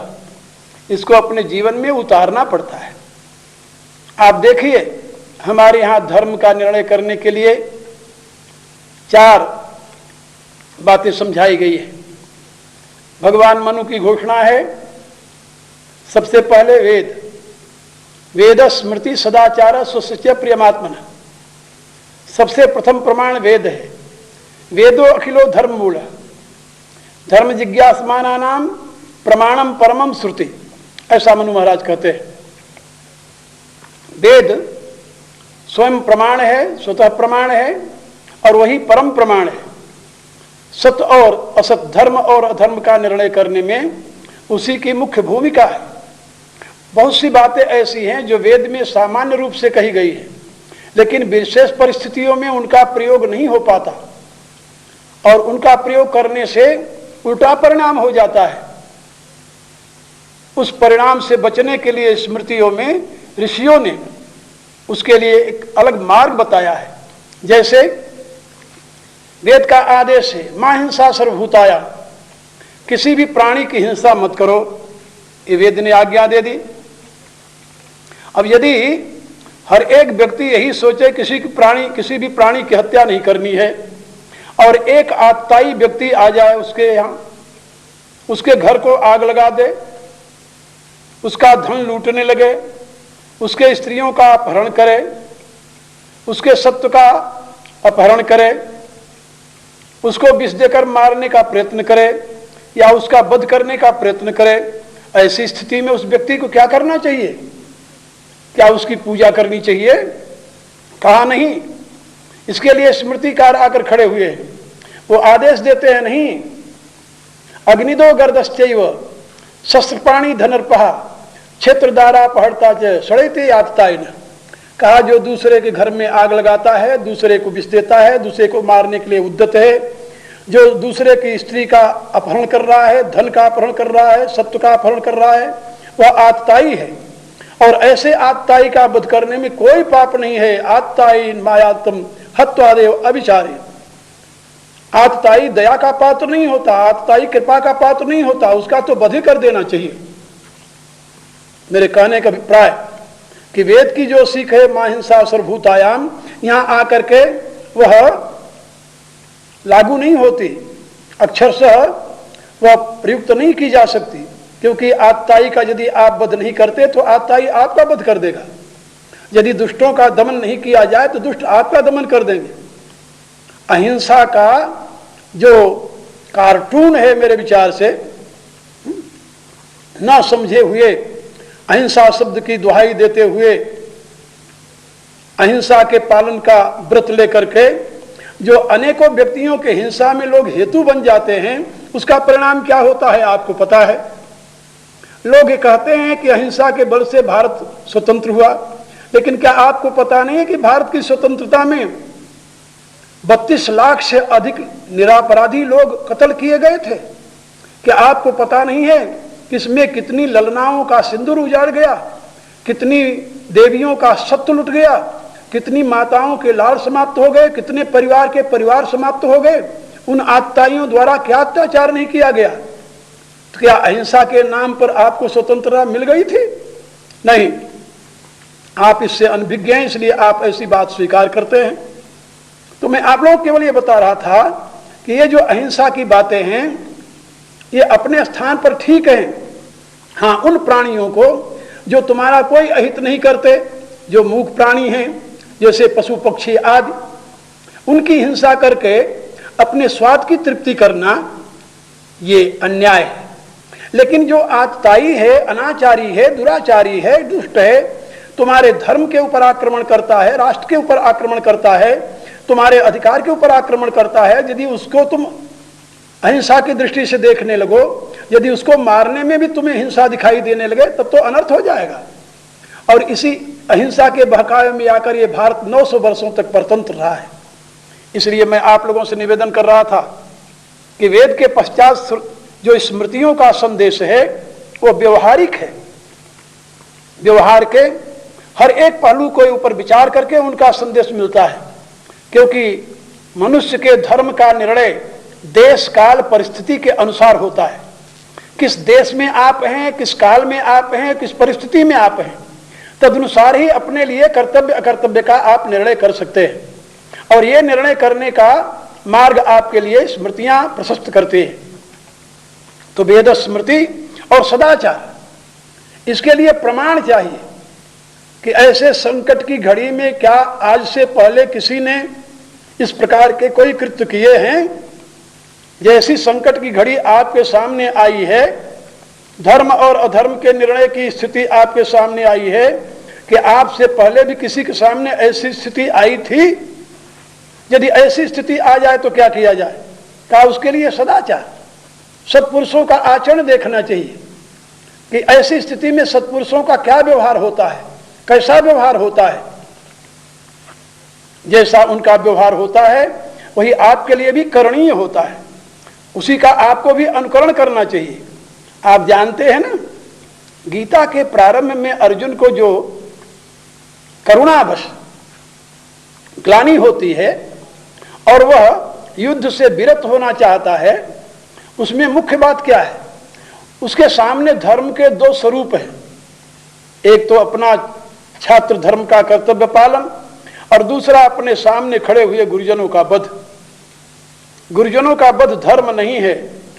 इसको अपने जीवन में उतारना पड़ता है। आप देखिए, हमारे यहाँ धर्म का निर्णय करने के लिए 4 बातें समझाई गई है। भगवान मनु की घोषणा है, सबसे पहले वेद स्मृति सदाचार स्वस्य प्रियमात्मना। सबसे प्रथम प्रमाण वेद है। वेदो अखिलो धर्म मूल, धर्म जिज्ञासमानानां प्रमाणम परमम श्रुति, ऐसा मनु महाराज कहते हैं। वेद स्वयं प्रमाण है, स्वतः प्रमाण है, और वही परम प्रमाण है। सत्य और असत, धर्म और अधर्म का निर्णय करने में उसी की मुख्य भूमिका है। बहुत सी बातें ऐसी हैं जो वेद में सामान्य रूप से कही गई है, लेकिन विशेष परिस्थितियों में उनका प्रयोग नहीं हो पाता, और उनका प्रयोग करने से उल्टा परिणाम हो जाता है। उस परिणाम से बचने के लिए स्मृतियों में ऋषियों ने उसके लिए एक अलग मार्ग बताया है। जैसे वेद का आदेश है, मां हिंसा सर्वभूताया, किसी भी प्राणी की हिंसा मत करो, ये वेद ने आज्ञा दे दी। अब यदि हर एक व्यक्ति यही सोचे किसी भी प्राणी की हत्या नहीं करनी है, और एक आतताई व्यक्ति आ जाए उसके यहाँ, उसके घर को आग लगा दे, उसका धन लूटने लगे, उसके स्त्रियों का अपहरण करे, उसके सत्व का अपहरण करे, उसको विष देकर मारने का प्रयत्न करे या उसका वध करने का प्रयत्न करे, ऐसी स्थिति में उस व्यक्ति को क्या करना चाहिए? क्या उसकी पूजा करनी चाहिए? कहा नहीं। इसके लिए स्मृतिकार आकर खड़े हुए हैं, वो आदेश देते हैं, नहीं, अग्निदो गर्दश्चैव शस्त्रपाणी धनर्पहा क्षेत्र द्वारा पहड़ता च सड़ेते आतताइन। कहा जो दूसरे के घर में आग लगाता है, दूसरे को विष देता है, दूसरे को मारने के लिए उद्यत है, जो दूसरे की स्त्री का अपहरण कर रहा है, धन का अपहरण कर रहा है, सत्व का अपहरण कर रहा है, वह आतताई है। और ऐसे आतताई का वध करने में कोई पाप नहीं है। आतताई मायात्म हत्वादेव अभिचारे। आतताई दया का पात्र नहीं होता, आतताई कृपा का पात्र नहीं होता, उसका तो वध कर देना चाहिए। मेरे कहने का अभिप्राय कि वेद की जो सीख है माहिंसा सर्वभूतायाम, यहां आकर के वह लागू नहीं होती, अक्षरशः वह प्रयुक्त नहीं की जा सकती, क्योंकि आतताई का यदि आप वध नहीं करते तो आतताई आपका वध कर देगा। यदि दुष्टों का दमन नहीं किया जाए तो दुष्ट आपका दमन कर देंगे। अहिंसा का जो कार्टून है मेरे विचार से, ना समझे हुए अहिंसा शब्द की दुहाई देते हुए अहिंसा के पालन का व्रत लेकर के जो अनेकों व्यक्तियों के हिंसा में लोग हेतु बन जाते हैं, उसका परिणाम क्या होता है आपको पता है। लोग ये कहते हैं कि अहिंसा के बल से भारत स्वतंत्र हुआ, लेकिन क्या आपको पता नहीं है कि भारत की स्वतंत्रता में 32 लाख से अधिक निरपराधी लोग कत्ल किए गए थे? क्या आपको पता नहीं है कि इसमें कितनी ललनाओं का सिंदूर उजाड़ गया, कितनी देवियों का सत्य लुट गया, कितनी माताओं के लाल समाप्त हो गए, कितने परिवार के परिवार समाप्त हो गए? उन आतताइयों द्वारा क्या अत्याचार नहीं किया गया? तो क्या अहिंसा के नाम पर आपको स्वतंत्रता मिल गई थी? नहीं, आप इससे अनभिज्ञ हैं, इसलिए आप ऐसी बात स्वीकार करते हैं। तो मैं आप लोगों को केवल ये बता रहा था कि ये जो अहिंसा की बातें हैं ये अपने स्थान पर ठीक हैं। हाँ, उन प्राणियों को जो तुम्हारा कोई अहित नहीं करते, जो मूक प्राणी हैं जैसे पशु पक्षी आदि, उनकी हिंसा करके अपने स्वाद की तृप्ति करना ये अन्याय है। लेकिन जो आतताई है, अनाचारी है, दुराचारी है, दुष्ट है, तुम्हारे धर्म के ऊपर आक्रमण करता है, राष्ट्र के ऊपर आक्रमण करता है, तुम्हारे अधिकार के ऊपर आक्रमण करता है, यदि उसको तुम अहिंसा की दृष्टि से देखने लगो, यदि उसको मारने में भी तुम्हें हिंसा दिखाई देने लगे, तब तो अनर्थ हो जाएगा। और इसी अहिंसा के बहकावे में आकर ये भारत 900 वर्षों तक परतंत्र रहा है। इसलिए मैं आप लोगों से निवेदन कर रहा था कि वेद के पश्चात जो स्मृतियों का संदेश है वो व्यवहारिक है। व्यवहार के हर एक पहलू के ऊपर विचार करके उनका संदेश मिलता है, क्योंकि मनुष्य के धर्म का निर्णय देश काल परिस्थिति के अनुसार होता है। किस देश में आप हैं, किस काल में आप हैं, किस परिस्थिति में आप हैं, तदनुसार ही अपने लिए कर्तव्य अकर्तव्य का आप निर्णय कर सकते हैं। और ये निर्णय करने का मार्ग आपके लिए स्मृतियां प्रशस्त करती हैं। तो वेद स्मृति और सदाचार, इसके लिए प्रमाण चाहिए कि ऐसे संकट की घड़ी में क्या आज से पहले किसी ने इस प्रकार के कोई कृत्य किए हैं? जैसी संकट की घड़ी आपके सामने आई है, धर्म और अधर्म के निर्णय की स्थिति आपके सामने आई है, कि आपसे पहले भी किसी के सामने ऐसी स्थिति आई थी? यदि ऐसी स्थिति आ जाए तो क्या किया जाए? क्या उसके लिए सदाचार, सत्पुरुषों का आचरण देखना चाहिए कि ऐसी स्थिति में सत्पुरुषों का क्या व्यवहार होता है, कैसा व्यवहार होता है। जैसा उनका व्यवहार होता है वही आपके लिए भी करणीय होता है, उसी का आपको भी अनुकरण करना चाहिए। आप जानते हैं ना, गीता के प्रारंभ में अर्जुन को जो करुणावश ग्लानि होती है और वह युद्ध से विरत होना चाहता है, उसमें मुख्य बात क्या है? उसके सामने धर्म के दो स्वरूप हैं। एक तो अपना छात्र धर्म का कर्तव्य पालन, और दूसरा अपने सामने खड़े हुए गुरुजनों का वध। गुरुजनों का वध धर्म नहीं है,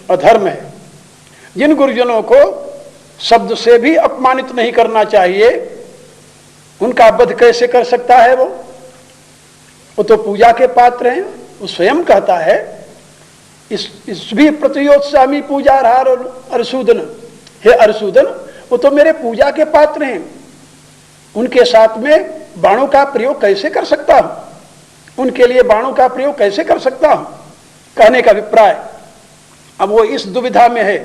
अधर्म है। जिन गुरुजनों को शब्द से भी अपमानित नहीं करना चाहिए, उनका वध कैसे कर सकता है वो? वो तो पूजा के पात्र हैं। वो स्वयं कहता है इस भी प्रतियोत्सामी पूजा अरसूदन, हे अरसूदन, वो तो मेरे पूजा के पात्र हैं, उनके साथ में बाणों का प्रयोग कैसे कर सकता हूं, उनके लिए बाणों का प्रयोग कैसे कर सकता हूं, कहने का अभिप्राय। अब वो इस दुविधा में है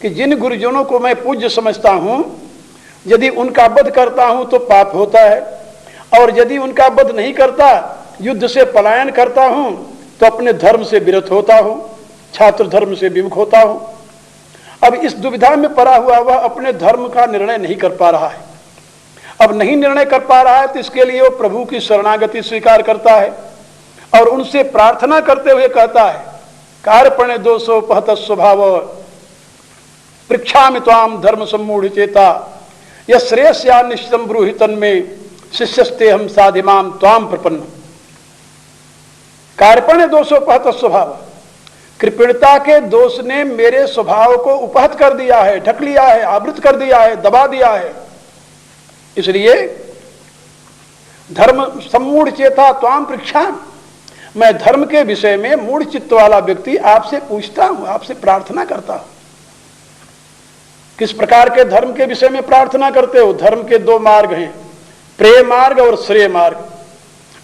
कि जिन गुरुजनों को मैं पूज्य समझता हूं, यदि उनका वध करता हूं तो पाप होता है, और यदि उनका वध नहीं करता, युद्ध से पलायन करता हूं, तो अपने धर्म से विरत होता हूं, छात्र धर्म से विमुख होता हूं। अब इस दुविधा में पड़ा हुआ वह अपने धर्म का निर्णय नहीं कर पा रहा है। अब नहीं निर्णय कर पा रहा है तो इसके लिए वो प्रभु की शरणागति स्वीकार करता है और उनसे प्रार्थना करते हुए कहता है, कार्पण्य दोषोपहत स्वभाव पृक्षामि त्वाम धर्म सम्मूढ़ चेता यह श्रेयस्या निश्चितम ब्रूहि में शिष्यस्ते हम साधिमाम त्वाम प्रपन्न। कार्पण्य दोषोपहत स्वभाव, कृपणता के दोष ने मेरे स्वभाव को उपहत कर दिया है, ढक लिया है, आवृत कर दिया है, दबा दिया है। इसलिए धर्म सम्मूढ़ चेता त्वाम पृच्छा, मैं धर्म के विषय में मूढ़ चित्त वाला व्यक्ति आपसे पूछता हूं, आपसे प्रार्थना करता हूं। किस प्रकार के धर्म के विषय में प्रार्थना करते हो? धर्म के दो मार्ग हैं, प्रेय मार्ग और श्रेय मार्ग।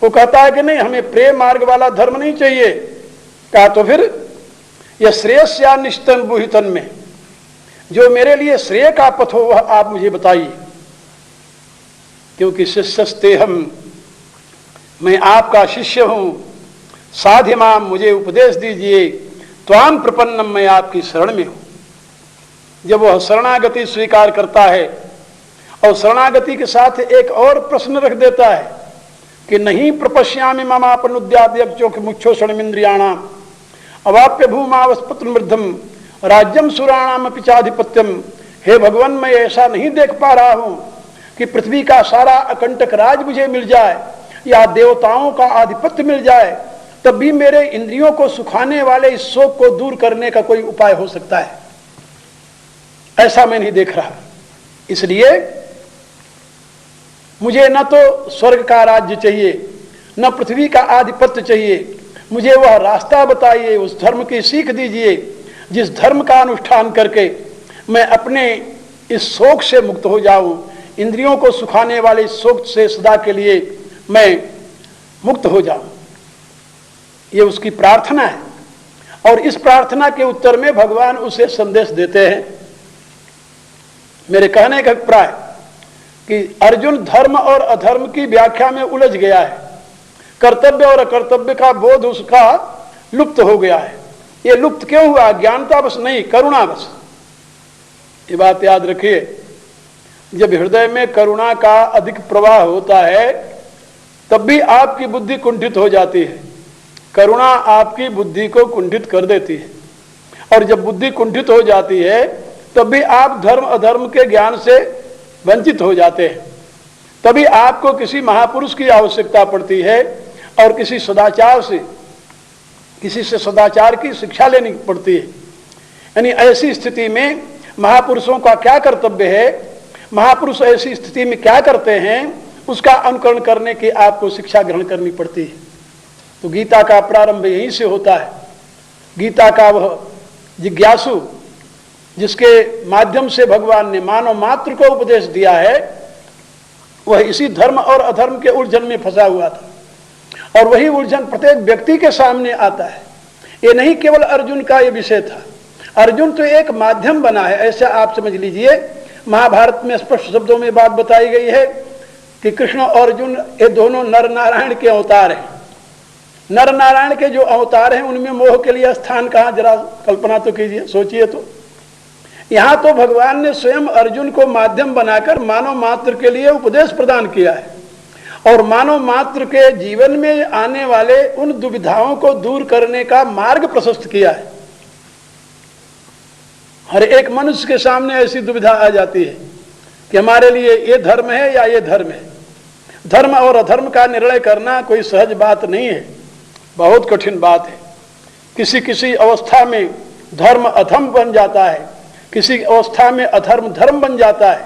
वो कहता है कि नहीं, हमें प्रेय मार्ग वाला धर्म नहीं चाहिए। कहा तो फिर यह श्रेयस्या निश्चितम बुहितन में जो मेरे लिए श्रेय का पथ हो वह आप मुझे बताइए, क्योंकि शिष्यस्ते हम, मैं आपका शिष्य हूं, साधिमाम, मुझे उपदेश दीजिए, त्वाम प्रपन्नम, मैं आपकी शरण में हूं। जब वह शरणागति स्वीकार करता है और शरणागति के साथ एक और प्रश्न रख देता है कि नहीं प्रपश्यामि ममापनुद्याद्यक्षोक मुच्छोषणमिंद्रियाणाम अवाप्य भूमावस्पत्र मृद्धम राज्यम सुराणाम पिचाधिपत्यम। हे भगवान, मैं ऐसा नहीं देख पा रहा हूं कि पृथ्वी का सारा अकंटक राज मुझे मिल जाए या देवताओं का आधिपत्य मिल जाए, तब भी मेरे इंद्रियों को सुखाने वाले इस शोक को दूर करने का कोई उपाय हो सकता है, ऐसा मैं नहीं देख रहा। इसलिए मुझे न तो स्वर्ग का राज्य चाहिए, न पृथ्वी का आधिपत्य चाहिए, मुझे वह रास्ता बताइए, उस धर्म की सीख दीजिए जिस धर्म का अनुष्ठान करके मैं अपने इस शोक से मुक्त हो जाऊं, इंद्रियों को सुखाने वाले इस शोक से सदा के लिए मैं मुक्त हो जाऊं। ये उसकी प्रार्थना है और इस प्रार्थना के उत्तर में भगवान उसे संदेश देते हैं। मेरे कहने का अभिप्राय कि अर्जुन धर्म और अधर्म की व्याख्या में उलझ गया है, कर्तव्य और अकर्तव्य का बोध उसका लुप्त हो गया है। ये लुप्त क्यों हुआ? ज्ञानतावश नहीं, करुणावश। ये बात याद रखिए, जब हृदय में करुणा का अधिक प्रवाह होता है तब भी आपकी बुद्धि कुंठित हो जाती है। करुणा आपकी बुद्धि को कुंठित कर देती है, और जब बुद्धि कुंठित हो जाती है तब भी आप धर्म अधर्म के ज्ञान से वंचित हो जाते हैं। तभी आपको किसी महापुरुष की आवश्यकता पड़ती है और किसी से सदाचार की शिक्षा लेनी पड़ती है। यानी ऐसी स्थिति में महापुरुषों का क्या कर्तव्य है, महापुरुष ऐसी स्थिति में क्या करते हैं, उसका अनुकरण करने की आपको शिक्षा ग्रहण करनी पड़ती है। तो गीता का प्रारंभ यहीं से होता है। गीता का वह जिज्ञासु जिसके माध्यम से भगवान ने मानव मात्र को उपदेश दिया है, वह इसी धर्म और अधर्म के उलझन में फंसा हुआ था, और वही उलझन प्रत्येक व्यक्ति के सामने आता है। ये नहीं केवल अर्जुन का ये विषय था, अर्जुन तो एक माध्यम बना है, ऐसा आप समझ लीजिए। महाभारत में स्पष्ट शब्दों में बात बताई गई है कि कृष्ण और अर्जुन ये दोनों नर नारायण के अवतार हैं। नर नारायण के जो अवतार हैं उनमें मोह के लिए स्थान कहाँ, जरा कल्पना तो कीजिए, सोचिए। तो यहां तो भगवान ने स्वयं अर्जुन को माध्यम बनाकर मानव मात्र के लिए उपदेश प्रदान किया है और मानव मात्र के जीवन में आने वाले उन दुविधाओं को दूर करने का मार्ग प्रशस्त किया है। हर एक मनुष्य के सामने ऐसी दुविधा आ जाती है कि हमारे लिए ये धर्म है या ये धर्म है। धर्म और अधर्म का निर्णय करना कोई सहज बात नहीं है, बहुत कठिन बात है। किसी किसी अवस्था में धर्म अधर्म बन जाता है, किसी अवस्था में अधर्म धर्म बन जाता है।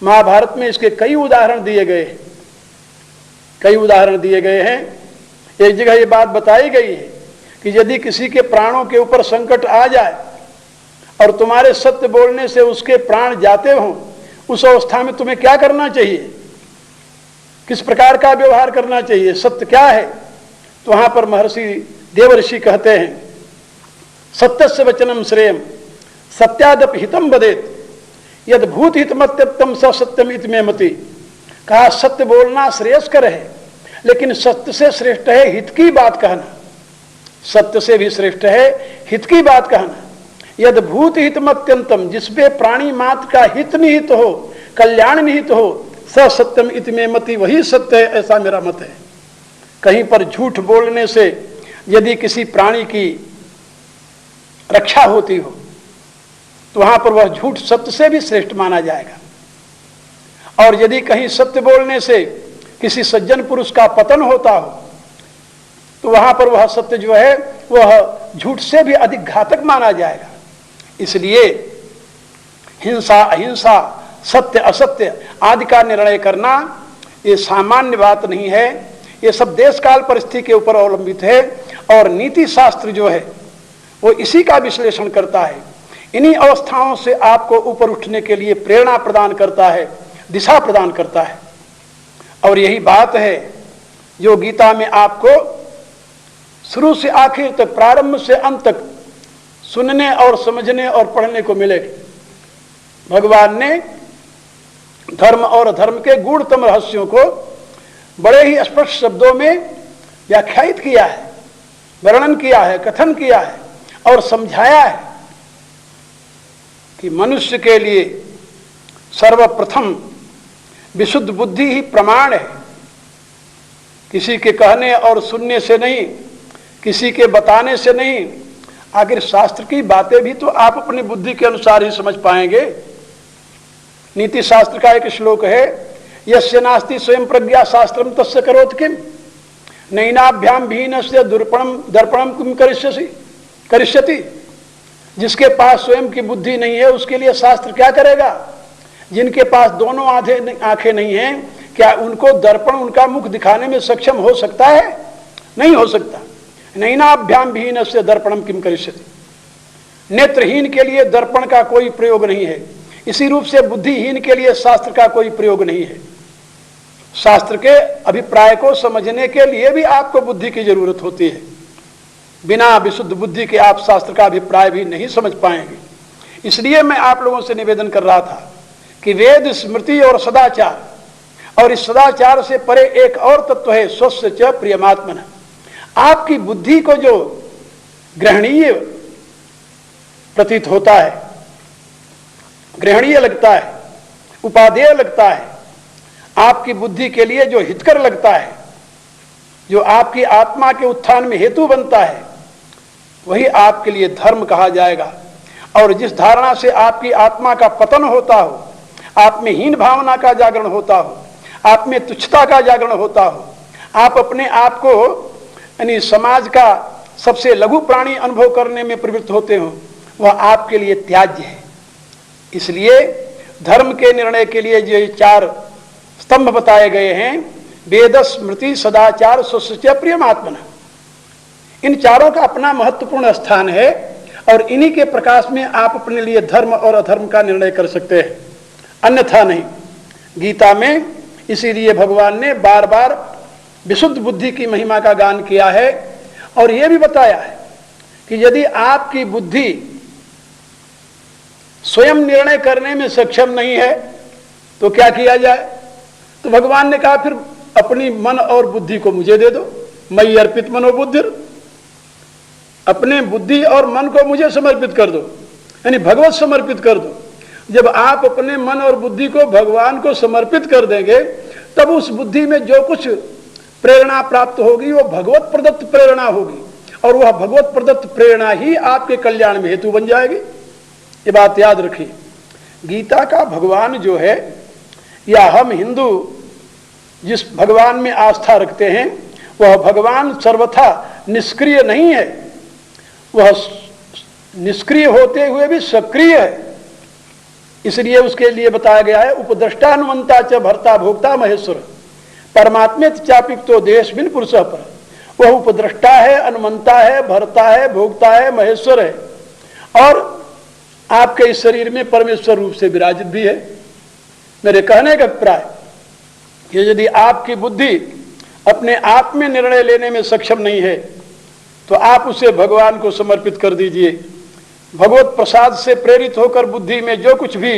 महाभारत में इसके कई उदाहरण दिए गए हैं। एक जगह ये बात बताई गई है कि यदि किसी के प्राणों के ऊपर संकट आ जाए और तुम्हारे सत्य बोलने से उसके प्राण जाते हों, उस अवस्था में तुम्हें क्या करना चाहिए, किस प्रकार का व्यवहार करना चाहिए, सत्य क्या है? तो वहां पर महर्षि देवर्षि कहते हैं, सत्यस्य वचनम श्रेयम सत्यादप हितम वदेत यद भूत हितमत्यम स सत्यम इतमे मति। कहा सत्य बोलना श्रेयस्कर है, लेकिन सत्य से श्रेष्ठ है हित की बात कहना। सत्य से भी श्रेष्ठ है हित की बात कहना। यद भूत हितमत्यंतम, जिसपे प्राणी मात्र का हित निहित हो, कल्याण निहित हो, स सत्यम इतमे मति, वही सत्य है, ऐसा मेरा मत है। कहीं पर झूठ बोलने से यदि किसी प्राणी की रक्षा होती हो तो वहां पर वह झूठ सत्य से भी श्रेष्ठ माना जाएगा। और यदि कहीं सत्य बोलने से किसी सज्जन पुरुष का पतन होता हो तो वहां पर वह सत्य जो है वह झूठ से भी अधिक घातक माना जाएगा। इसलिए हिंसा अहिंसा, सत्य असत्य आदि का निर्णय करना ये सामान्य बात नहीं है, ये सब देश काल परिस्थिति के ऊपर अवलंबित है। और नीति शास्त्र जो है वो इसी का विश्लेषण करता है, इन्हीं अवस्थाओं से आपको ऊपर उठने के लिए प्रेरणा प्रदान करता है, दिशा प्रदान करता है। और यही बात है जो गीता में आपको शुरू से आखिर तक, प्रारंभ से अंत तक सुनने और समझने और पढ़ने को मिलेगी। भगवान ने धर्म और अधर्म के गूढ़तम रहस्यों को बड़े ही स्पष्ट शब्दों में व्याख्यायित किया है, वर्णन किया है, कथन किया है और समझाया है कि मनुष्य के लिए सर्वप्रथम विशुद्ध बुद्धि ही प्रमाण है। किसी के कहने और सुनने से नहीं, किसी के बताने से नहीं। आखिर शास्त्र की बातें भी तो आप अपनी बुद्धि के अनुसार ही समझ पाएंगे। नीति शास्त्र का एक श्लोक है, यस्य नास्ति स्वयं प्रज्ञा शास्त्रम तस्य करोति किम नैनाभ्याम भीनस्य दर्पणम किम करिष्यति। जिसके पास स्वयं की बुद्धि नहीं है उसके लिए शास्त्र क्या करेगा। जिनके पास दोनों आंखें नहीं हैं, क्या उनको दर्पण उनका मुख दिखाने में सक्षम हो सकता है? नहीं हो सकता। नैनाभ्याम भीनस्य दर्पणम किम करिष्यति। नेत्रहीन के लिए दर्पण का कोई प्रयोग नहीं है, इसी रूप से बुद्धिहीन के लिए शास्त्र का कोई प्रयोग नहीं है। शास्त्र के अभिप्राय को समझने के लिए भी आपको बुद्धि की जरूरत होती है। बिना विशुद्ध बुद्धि के आप शास्त्र का अभिप्राय भी नहीं समझ पाएंगे। इसलिए मैं आप लोगों से निवेदन कर रहा था कि वेद, स्मृति और सदाचार, और इस सदाचार से परे एक और तत्व है, स्वस्य च प्रियमात्मन। आपकी बुद्धि को जो ग्रहणीय प्रतीत होता है, ग्रहणीय लगता है, उपादेय लगता है, आपकी बुद्धि के लिए जो हितकर लगता है, जो आपकी आत्मा के उत्थान में हेतु बनता है, वही आपके लिए धर्म कहा जाएगा। और जिस धारणा से आपकी आत्मा का पतन होता हो, आप में हीन भावना का जागरण होता हो, आप में तुच्छता का जागरण होता हो, आप अपने आप को यानी समाज का सबसे लघु प्राणी अनुभव करने में प्रवृत्त होते हो, वह आपके लिए त्याज्य है। इसलिए धर्म के निर्णय के लिए जो 4 स्तंभ बताए गए हैं, वेद, स्मृति, सदाचार, स्वस्य प्रियमात्मना, इन चारों का अपना महत्वपूर्ण स्थान है। और इन्हीं के प्रकाश में आप अपने लिए धर्म और अधर्म का निर्णय कर सकते हैं, अन्यथा नहीं। गीता में इसीलिए भगवान ने बार बार विशुद्ध बुद्धि की महिमा का गान किया है और यह भी बताया है कि यदि आपकी बुद्धि स्वयं निर्णय करने में सक्षम नहीं है तो क्या किया जाए। तो भगवान ने कहा फिर अपनी मन और बुद्धि को मुझे दे दो, मयि अर्पित मनोबुद्धिर, अपने बुद्धि और मन को मुझे समर्पित कर दो, यानी भगवत समर्पित कर दो। जब आप अपने मन और बुद्धि को भगवान को समर्पित कर देंगे तब उस बुद्धि में जो कुछ प्रेरणा प्राप्त होगी वो भगवत प्रदत्त प्रेरणा होगी, और वह भगवत प्रदत्त प्रेरणा ही आपके कल्याण में हेतु बन जाएगी। ये बात याद रखिए। गीता का भगवान जो है, या हम हिंदू जिस भगवान में आस्था रखते हैं, वह भगवान सर्वथा निष्क्रिय नहीं है, वह निष्क्रिय होते हुए भी सक्रिय है। इसलिए उसके लिए बताया गया है, उपद्रष्टानुमंता च भर्ता भोक्ता महेश्वर परमात्मे चापिक्तो देश बिन पुरुष पर। वह उपद्रष्टा है, अनुमंता है, भरता है, भोगता है, महेश्वर है और आपके इस शरीर में परमेश्वर रूप से विराजित भी है। मेरे कहने का अभिप्राय कि यदि आपकी बुद्धि अपने आप में निर्णय लेने में सक्षम नहीं है तो आप उसे भगवान को समर्पित कर दीजिए। भगवत प्रसाद से प्रेरित होकर बुद्धि में जो कुछ भी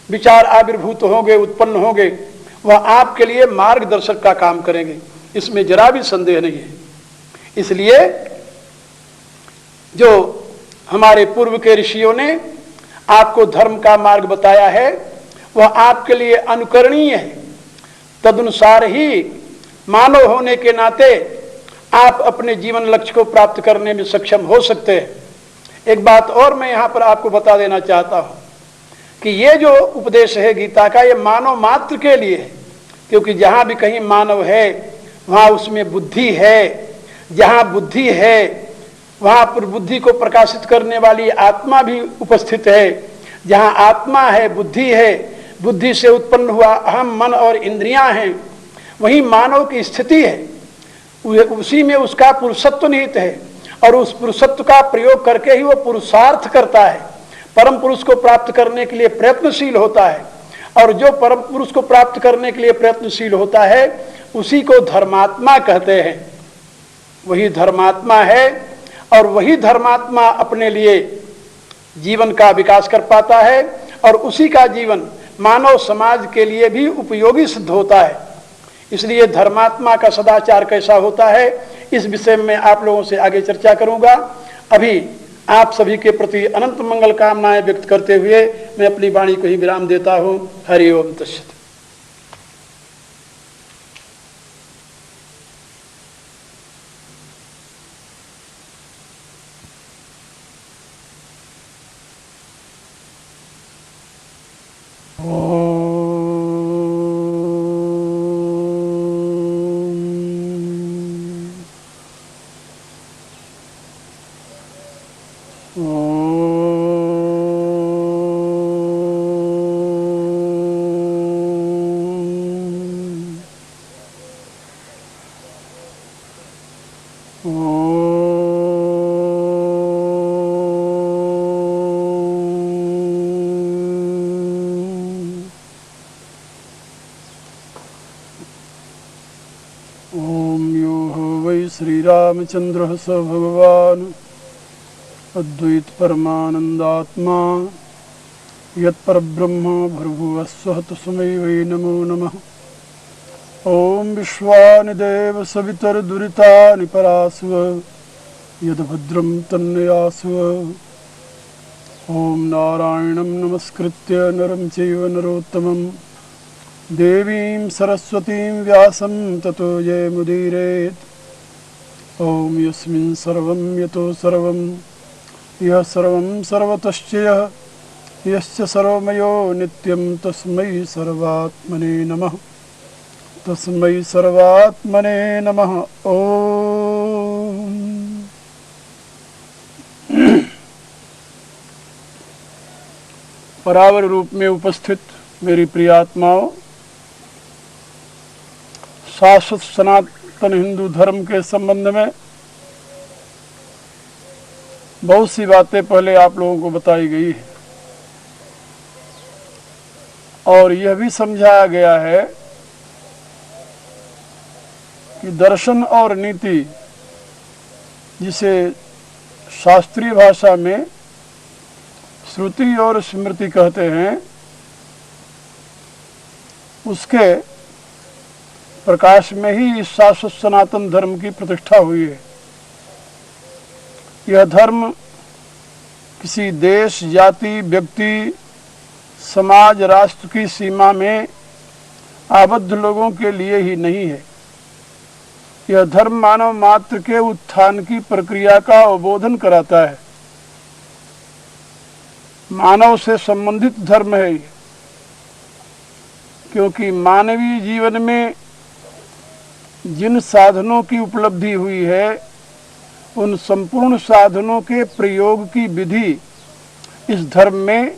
विचार आविर्भूत होंगे, उत्पन्न होंगे, वह आपके लिए मार्गदर्शक का काम करेंगे, इसमें जरा भी संदेह नहीं है। इसलिए जो हमारे पूर्व के ऋषियों ने आपको धर्म का मार्ग बताया है वह आपके लिए अनुकरणीय है। तदनुसार ही मानव होने के नाते आप अपने जीवन लक्ष्य को प्राप्त करने में सक्षम हो सकते हैं। एक बात और मैं यहाँ पर आपको बता देना चाहता हूँ कि ये जो उपदेश है गीता का, ये मानव मात्र के लिए है, क्योंकि जहाँ भी कहीं मानव है वहाँ उसमें बुद्धि है। जहाँ बुद्धि है वहाँ पर बुद्धि को प्रकाशित करने वाली आत्मा भी उपस्थित है। जहाँ आत्मा है, बुद्धि है, बुद्धि से उत्पन्न हुआ अहम मन और इंद्रियां हैं, वही मानव की स्थिति है। उसी में उसका पुरुषत्व निहित है और उस पुरुषत्व का प्रयोग करके ही वो पुरुषार्थ करता है, परम पुरुष को प्राप्त करने के लिए प्रयत्नशील होता है। और जो परम पुरुष को प्राप्त करने के लिए प्रयत्नशील होता है उसी को धर्मात्मा कहते हैं। वही धर्मात्मा है और वही धर्मात्मा अपने लिए जीवन का विकास कर पाता है और उसी का जीवन मानव समाज के लिए भी उपयोगी सिद्ध होता है। इसलिए धर्मात्मा का सदाचार कैसा होता है इस विषय में आप लोगों से आगे चर्चा करूंगा। अभी आप सभी के प्रति अनंत मंगल कामनाएं व्यक्त करते हुए मैं अपनी वाणी को ही विराम देता हूं। हरि ओम तत्सत। श्रीरामचंद्र स भगवान अद्वैत परमानंदात्मा यत्परब्रह्म भर्भुवस्वः तस्मै वै नमो नमः। ओम विश्वानि देव सवितर्दुरितानि परास्व यद्भद्रं तन्नयास्व। ओम नारायणं नमस्कृत्य नरं चैव नरोत्तमं देवीं सरस्वतीं व्यासं ततो जयमुदीरयेत्। ओम यस्मिन् सर्वं यतो सर्वं यः सर्वं सर्वतश्च यः यस्य सर्वमयो नित्यं तस्मै सर्वात्मने नमः। तस्मै सर्वात्मने नमः। ओम परावर रूप में उपस्थित मेरी प्रिय आत्माओं, शाश्वत सनातन हिंदू धर्म के संबंध में बहुत सी बातें पहले आप लोगों को बताई गई है और यह भी समझाया गया है कि दर्शन और नीति, जिसे शास्त्रीय भाषा में श्रुति और स्मृति कहते हैं, उसके प्रकाश में ही इस शाश्वत सनातन धर्म की प्रतिष्ठा हुई है। यह धर्म किसी देश, जाति, व्यक्ति, समाज, राष्ट्र की सीमा में आबद्ध लोगों के लिए ही नहीं है। यह धर्म मानव मात्र के उत्थान की प्रक्रिया का अवबोधन कराता है। मानव से संबंधित धर्म है, क्योंकि मानवीय जीवन में जिन साधनों की उपलब्धि हुई है उन संपूर्ण साधनों के प्रयोग की विधि इस धर्म में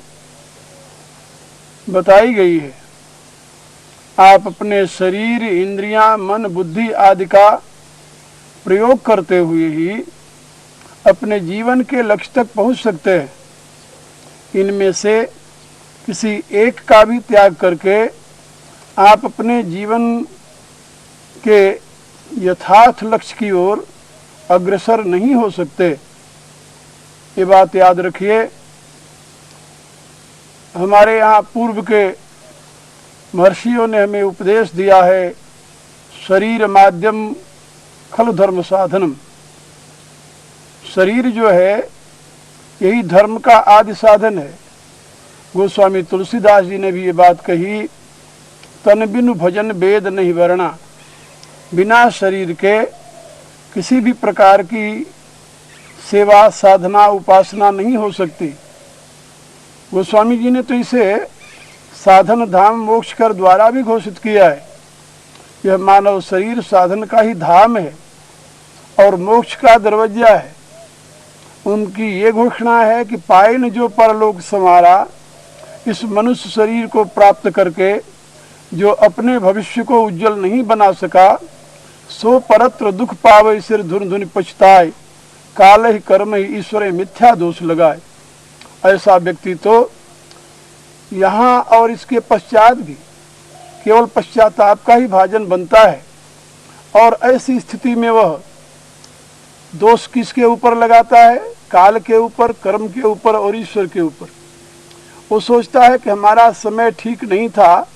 बताई गई है। आप अपने शरीर, इंद्रियां, मन, बुद्धि आदि का प्रयोग करते हुए ही अपने जीवन के लक्ष्य तक पहुंच सकते हैं। इनमें से किसी एक का भी त्याग करके आप अपने जीवन के यथार्थ लक्ष्य की ओर अग्रसर नहीं हो सकते। ये बात याद रखिए। हमारे यहाँ पूर्व के महर्षियों ने हमें उपदेश दिया है, शरीर माध्यम खलु धर्म साधनम। शरीर जो है यही धर्म का आदि साधन है। गोस्वामी तुलसीदास जी ने भी ये बात कही, तन बिनु भजन वेद नहीं वर्णा। बिना शरीर के किसी भी प्रकार की सेवा साधना उपासना नहीं हो सकती। गोस्वामी जी ने तो इसे साधन धाम मोक्ष कर द्वारा भी घोषित किया है। यह मानव शरीर साधन का ही धाम है और मोक्ष का दरवाजा है। उनकी ये घोषणा है कि पाए न जो परलोक समारा, इस मनुष्य शरीर को प्राप्त करके जो अपने भविष्य को उज्जवल नहीं बना सका, सो परत्र दुख पावे सिर धुन धुन पछताए, काल ही कर्म ही ईश्वर मिथ्या दोष लगाए। ऐसा व्यक्ति तो यहाँ और इसके पश्चात भी केवल पश्चाताप का ही भाजन बनता है। और ऐसी स्थिति में वह दोष किसके ऊपर लगाता है? काल के ऊपर, कर्म के ऊपर और ईश्वर के ऊपर। वो सोचता है कि हमारा समय ठीक नहीं था,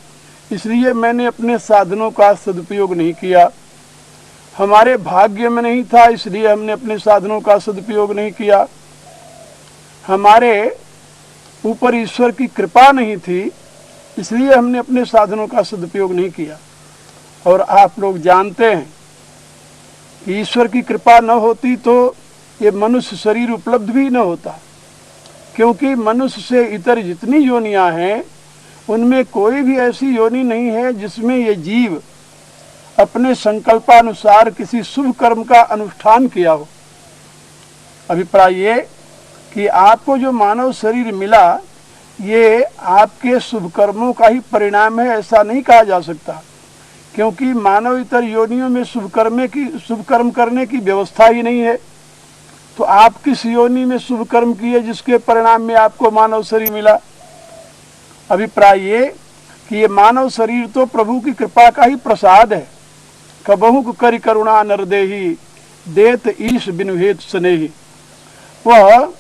इसलिए मैंने अपने साधनों का सदुपयोग नहीं किया। हमारे भाग्य में नहीं था, इसलिए हमने अपने साधनों का सदुपयोग नहीं किया। हमारे ऊपर ईश्वर की कृपा नहीं थी, इसलिए हमने अपने साधनों का सदुपयोग नहीं किया। और आप लोग जानते हैं कि ईश्वर की कृपा न होती तो ये मनुष्य शरीर उपलब्ध भी न होता, क्योंकि मनुष्य से इतर जितनी योनियां हैं उनमें कोई भी ऐसी योनि नहीं है जिसमें ये जीव अपने संकल्पानुसार किसी शुभ कर्म का अनुष्ठान किया हो। अभिप्राय ये कि आपको जो मानव शरीर मिला ये आपके शुभ कर्मों का ही परिणाम है, ऐसा नहीं कहा जा सकता, क्योंकि मानव इतर योनियों में शुभ कर्म करने की व्यवस्था ही नहीं है। तो आप किस योनि में शुभ कर्म किए जिसके परिणाम में आपको मानव शरीर मिला? अभिप्राय ये कि ये मानव शरीर तो प्रभु की कृपा का ही प्रसाद है। कबहु करि करुणा नरदेही, देत ईश बिनु हेतु स्नेही। वह